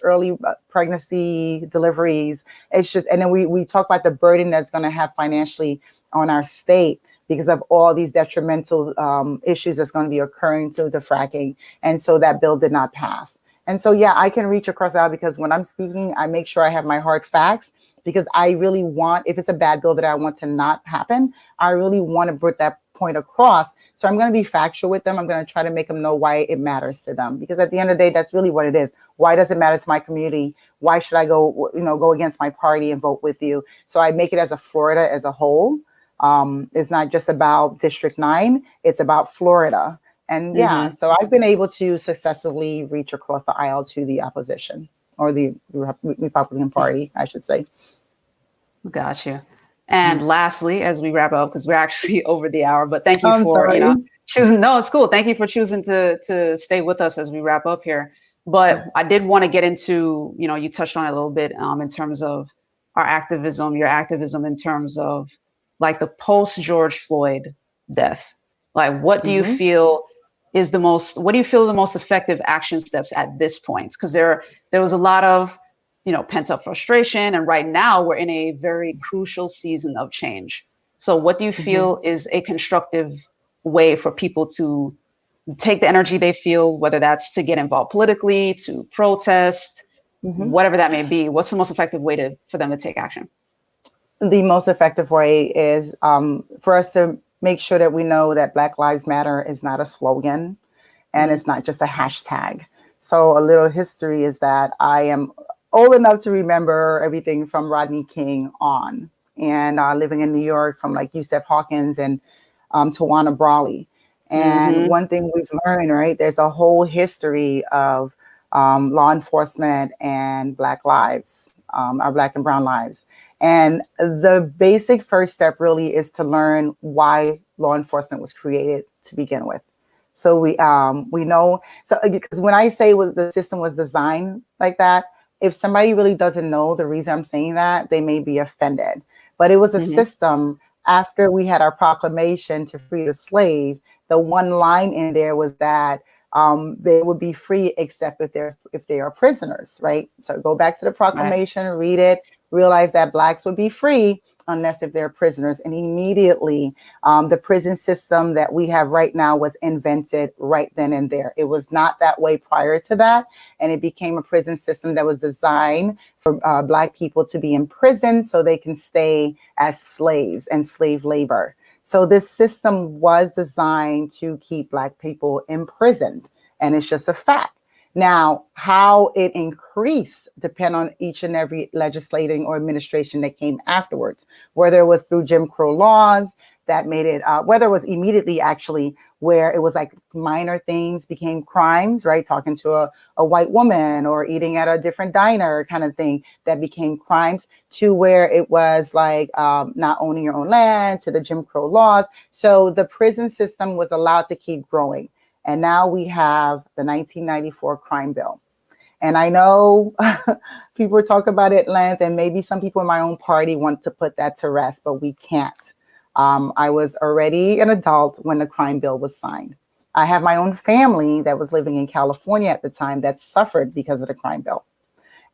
Speaker 2: early pregnancy, deliveries. It's just, and then we talk about the burden that's going to have financially on our state because of all these detrimental issues that's going to be occurring to the fracking. And so that bill did not pass. And so, yeah, I can reach across the aisle because when I'm speaking, I make sure I have my hard facts because I really want, if it's a bad bill that I want to not happen, I really want to put that point across. So I'm going to be factual with them. I'm going to try to make them know why it matters to them. Because at the end of the day, that's really what it is. Why does it matter to my community? Why should I go against my party and vote with you? So I make it as a Florida as a whole. It's not just about District 9. It's about Florida. And yeah, so I've been able to successfully reach across the aisle to the opposition or the Republican Party, I should say.
Speaker 1: Got you. And lastly, as we wrap up, because we're actually over the hour, but thank you for choosing. No, it's cool. Thank you for choosing to stay with us as we wrap up here. But I did want to get into, you touched on it a little bit in terms of our activism, your activism in terms of like the post George Floyd death. Like, what do you feel is what do you feel the most effective action steps at this point? Because there was a lot of, pent up frustration. And right now we're in a very crucial season of change. So what do you feel is a constructive way for people to take the energy they feel, whether that's to get involved politically, to protest, whatever that may be? What's the most effective way for them to take action?
Speaker 2: The most effective way is for us to make sure that we know that Black Lives Matter is not a slogan and it's not just a hashtag. So a little history is that I am old enough to remember everything from Rodney King on, and living in New York from like Yusef Hawkins and Tawana Brawley. And one thing we've learned, right, there's a whole history of law enforcement and Black lives, our Black and brown lives. And the basic first step really is to learn why law enforcement was created to begin with. So we know, so because when I say the system was designed like that, if somebody really doesn't know the reason I'm saying that, they may be offended. But it was a system after we had our proclamation to free the slave. The one line in there was that they would be free except if they are prisoners, right? So go back to the proclamation, read it, realize that Blacks would be free unless if they're prisoners. And immediately the prison system that we have right now was invented right then and there. It was not that way prior to that. And it became a prison system that was designed for Black people to be in prison so they can stay as slaves and slave labor. So this system was designed to keep Black people imprisoned. And it's just a fact. Now, how it increased depend on each and every legislating or administration that came afterwards, whether it was through Jim Crow laws that made it, whether it was immediately actually where it was like minor things became crimes, right? Talking to a white woman or eating at a different diner kind of thing that became crimes, to where it was like not owning your own land, to the Jim Crow laws. So the prison system was allowed to keep growing. And now we have the 1994 crime bill. And I know people talk about it at length, and maybe some people in my own party want to put that to rest, but we can't. I was already an adult when the crime bill was signed. I have my own family that was living in California at the time that suffered because of the crime bill.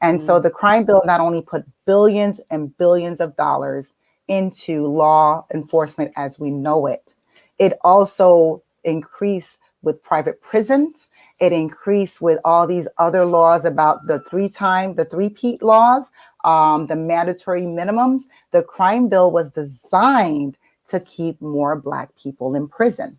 Speaker 2: And so the crime bill not only put billions and billions of dollars into law enforcement as we know it. It also increased with private prisons. It increased with all these other laws about the three-peat laws, the mandatory minimums. The crime bill was designed to keep more Black people in prison.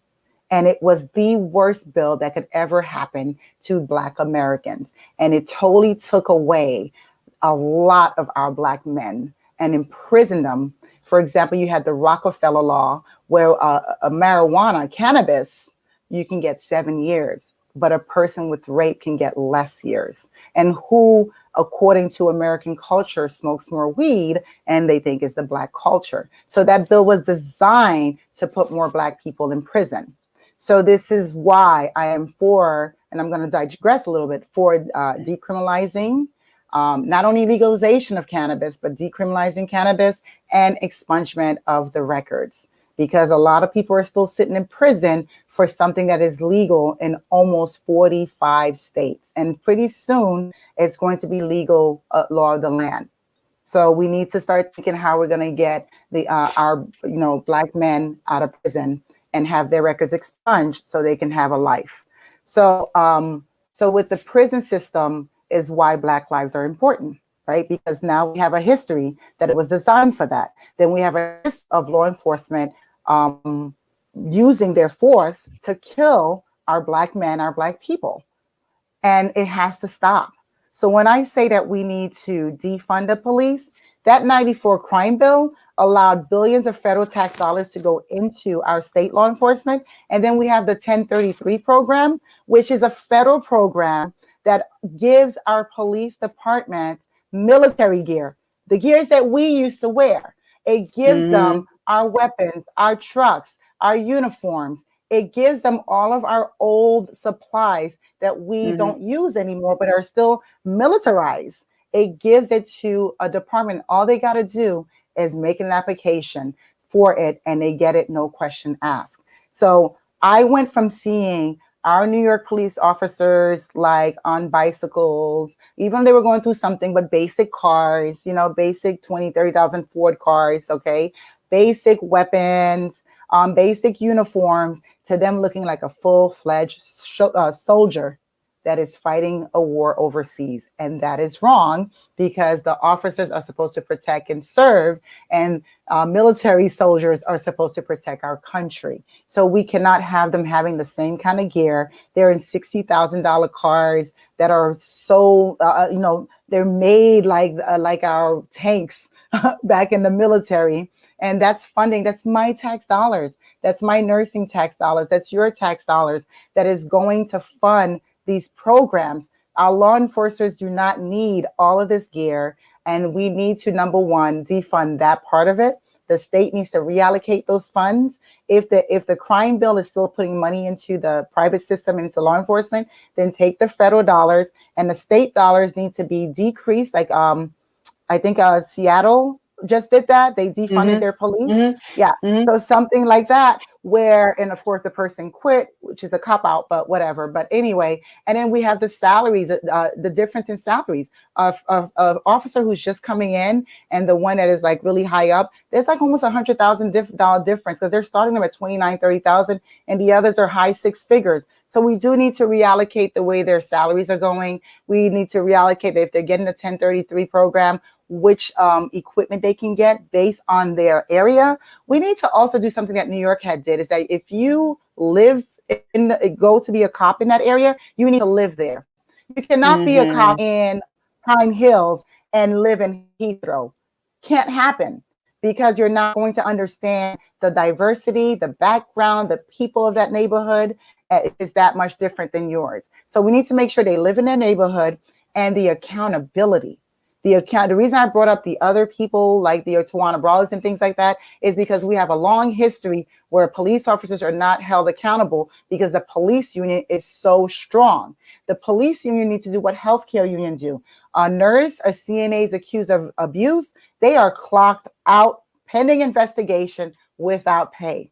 Speaker 2: And it was the worst bill that could ever happen to Black Americans. And it totally took away a lot of our Black men and imprisoned them. For example, you had the Rockefeller law where a marijuana, cannabis, you can get 7 years, but a person with rape can get less years. And who, according to American culture, smokes more weed and they think is the Black culture. So that bill was designed to put more Black people in prison. So this is why I am for, and I'm going to digress a little bit, for decriminalizing, not only legalization of cannabis, but decriminalizing cannabis and expungement of the records. Because a lot of people are still sitting in prison for something that is legal in almost 45 states. And pretty soon it's going to be legal law of the land. So we need to start thinking how we're going to get our Black men out of prison and have their records expunged so they can have a life. So with the prison system is why Black lives are important, right? Because now we have a history that it was designed for that. Then we have a history of law enforcement using their force to kill our Black men, our Black people. And it has to stop. So when I say that we need to defund the police, that 94 crime bill allowed billions of federal tax dollars to go into our state law enforcement. And then we have the 1033 program, which is a federal program that gives our police department military gear, the gears that we used to wear. It gives them our weapons, our trucks, our uniforms. It gives them all of our old supplies that we don't use anymore, but are still militarized. It gives it to a department. All they got to do is make an application for it and they get it, no question asked. So I went from seeing our New York police officers like on bicycles, even they were going through something, but basic cars, basic 20, 30,000 Ford cars, okay? Basic weapons, basic uniforms, to them looking like a full-fledged soldier that is fighting a war overseas. And that is wrong, because the officers are supposed to protect and serve, and military soldiers are supposed to protect our country. So we cannot have them having the same kind of gear. They're in $60,000 cars that are so, they're made like our tanks back in the military. And that's funding. That's my tax dollars. That's my nursing tax dollars. That's your tax dollars that is going to fund these programs. Our law enforcers do not need all of this gear, and we need to, number one, defund that part of it. The state needs to reallocate those funds. If the crime bill is still putting money into the private system and into law enforcement, then take the federal dollars, and the state dollars need to be decreased. Like I think Seattle just did that. They defunded their police. So something like that, where, and of course the person quit, which is a cop out, but whatever. But anyway, and then we have the salaries, the difference in salaries of officer who's just coming in and the one that is like really high up. There's like almost $100,000 difference, because they're starting them at 29, 30,000, and the others are high six figures. So we do need to reallocate the way their salaries are going. We need to reallocate if they're getting a 1033 program, which equipment they can get based on their area. We need to also do something that New York did, is that if you live go to be a cop in that area, you need to live there. You cannot be a cop in Pine Hills and live in Heathrow. Can't happen, because you're not going to understand the diversity, the background, the people of that neighborhood is that much different than yours. So we need to make sure they live in their neighborhood, and the accountability. The reason I brought up the other people like the Tawana Brawlers and things like that is because we have a long history where police officers are not held accountable, because the police union is so strong. The police union needs to do what healthcare unions do. A nurse, a CNA is accused of abuse, they are clocked out pending investigation without pay.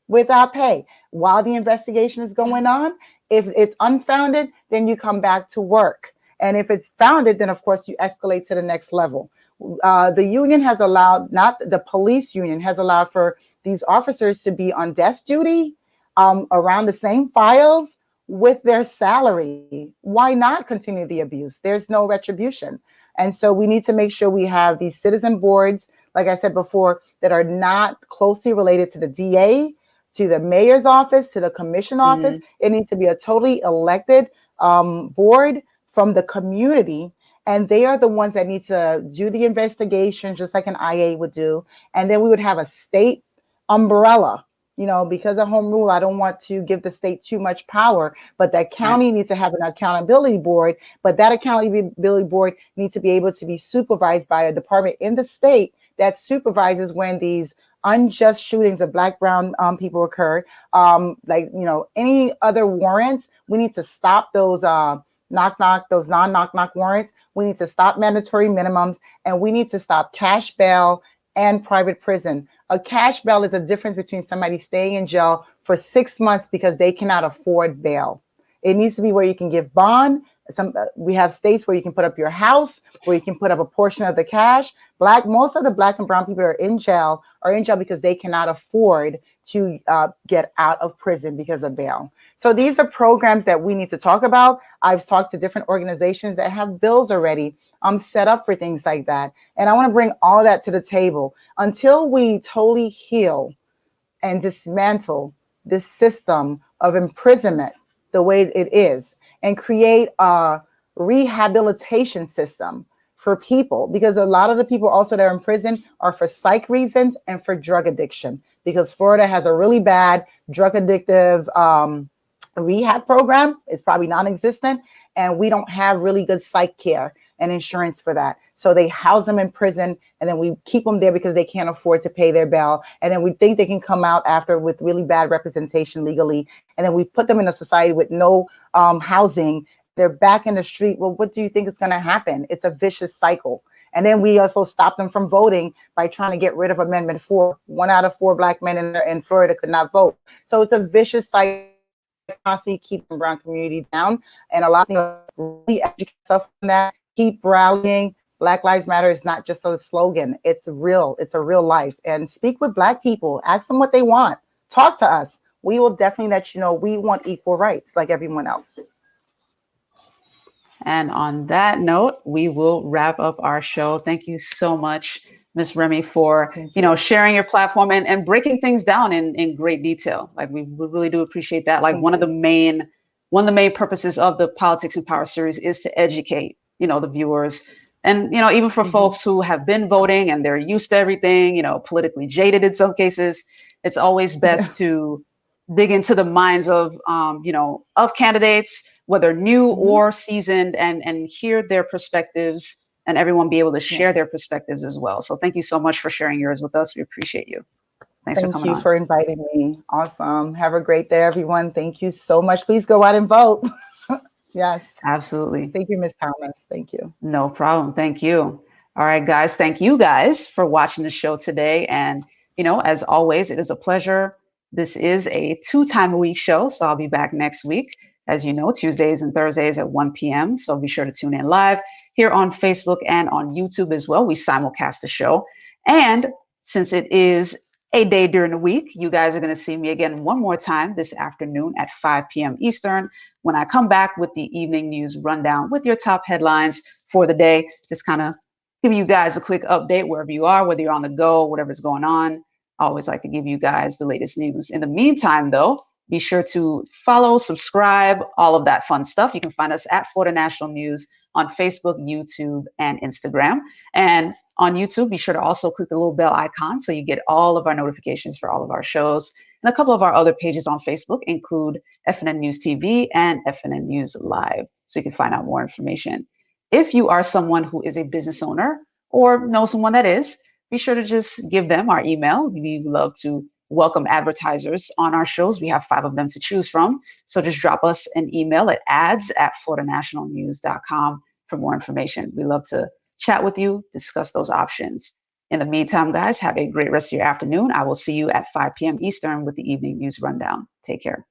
Speaker 2: Without pay. While the investigation is going on, if it's unfounded, then you come back to work. And if it's founded, then of course you escalate to the next level. The union has allowed, not the police union, has allowed for these officers to be on desk duty around the same files with their salary. Why not continue the abuse? There's no retribution. And so we need to make sure we have these citizen boards, like I said before, that are not closely related to the DA, to the mayor's office, to the commission office. It needs to be a totally elected board from the community. And they are the ones that need to do the investigation, just like an IA would do. And then we would have a state umbrella. You know, because of home rule, I don't want to give the state too much power, but that county needs to have an accountability board. But that accountability board needs to be able to be supervised by a department in the state that supervises when these unjust shootings of Black, brown people occur. Like, you know, any other warrants, we need to stop those those non-knock warrants. We need to stop mandatory minimums, and we need to stop cash bail and private prison. A cash bail is the difference between somebody staying in jail for 6 months because they cannot afford bail. It needs to be where you can give bond. We have states where you can put up your house, where you can put up a portion of the cash. Most of the Black and brown people that are in jail because they cannot afford to get out of prison because of bail. So these are programs that we need to talk about. I've talked to different organizations that have bills already set up for things like that. And I want to bring all that to the table. Until we totally heal and dismantle this system of imprisonment the way it is, and create a rehabilitation system for people, because a lot of the people also that are in prison are for psych reasons and for drug addiction, because Florida has a really bad drug addictive rehab program. It's probably non-existent, and we don't have really good psych care and insurance for that. So they house them in prison, and then we keep them there because they can't afford to pay their bail. And then we think they can come out after with really bad representation legally. And then we put them in a society with no housing. They're back in the street. Well, what do you think is going to happen? It's a vicious cycle. And then we also stop them from voting by trying to get rid of Amendment 4. 1 out of 4 Black men in Florida could not vote. So it's a vicious cycle. Constantly keep the brown community down, and a lot of really educate yourself on that. Keep rallying. Black Lives Matter is not just a slogan. It's real. It's a real life. And speak with Black people. Ask them what they want. Talk to us. We will definitely let you know we want equal rights like everyone else.
Speaker 1: And on that note, we will wrap up our show. Thank you so much, Ms. Remy, for sharing your platform and breaking things down in great detail. Like, we really do appreciate that. Like, one of the main purposes of the Politics and Power series is to educate the viewers, and even for folks who have been voting and they're used to everything, politically jaded in some cases. It's always best to dig into the minds of candidates, whether new or seasoned, and hear their perspectives, and everyone be able to share their perspectives as well. So thank you so much for sharing yours with us. We appreciate you. Thanks for coming on.
Speaker 2: Thank you for inviting me. Awesome. Have a great day, everyone. Thank you so much. Please go out and vote. Yes.
Speaker 1: Absolutely.
Speaker 2: Thank you, Ms. Thomas. Thank you.
Speaker 1: No problem. Thank you. All right, guys. Thank you guys for watching the show today. And, as always, it is a pleasure. This is a 2-time-a-week show, so I'll be back next week. As you know, Tuesdays and Thursdays at 1 p.m. So be sure to tune in live here on Facebook and on YouTube as well. We simulcast the show. And since it is a day during the week, you guys are going to see me again one more time this afternoon at 5 p.m. Eastern, when I come back with the evening news rundown with your top headlines for the day. Just kind of give you guys a quick update wherever you are, whether you're on the go, whatever's going on. I always like to give you guys the latest news. In the meantime, though, be sure to follow, subscribe, all of that fun stuff. You can find us at Florida National News on Facebook, YouTube, and Instagram. And on YouTube, be sure to also click the little bell icon so you get all of our notifications for all of our shows. And a couple of our other pages on Facebook include FNN News TV and FNN News Live, so you can find out more information. If you are someone who is a business owner or know someone that is, be sure to just give them our email. We love to welcome advertisers on our shows. We have 5 of them to choose from. So just drop us an email at ads@floridanationalnews.com for more information. We love to chat with you, discuss those options. In the meantime, guys, have a great rest of your afternoon. I will see you at 5 p.m. Eastern with the evening news rundown. Take care.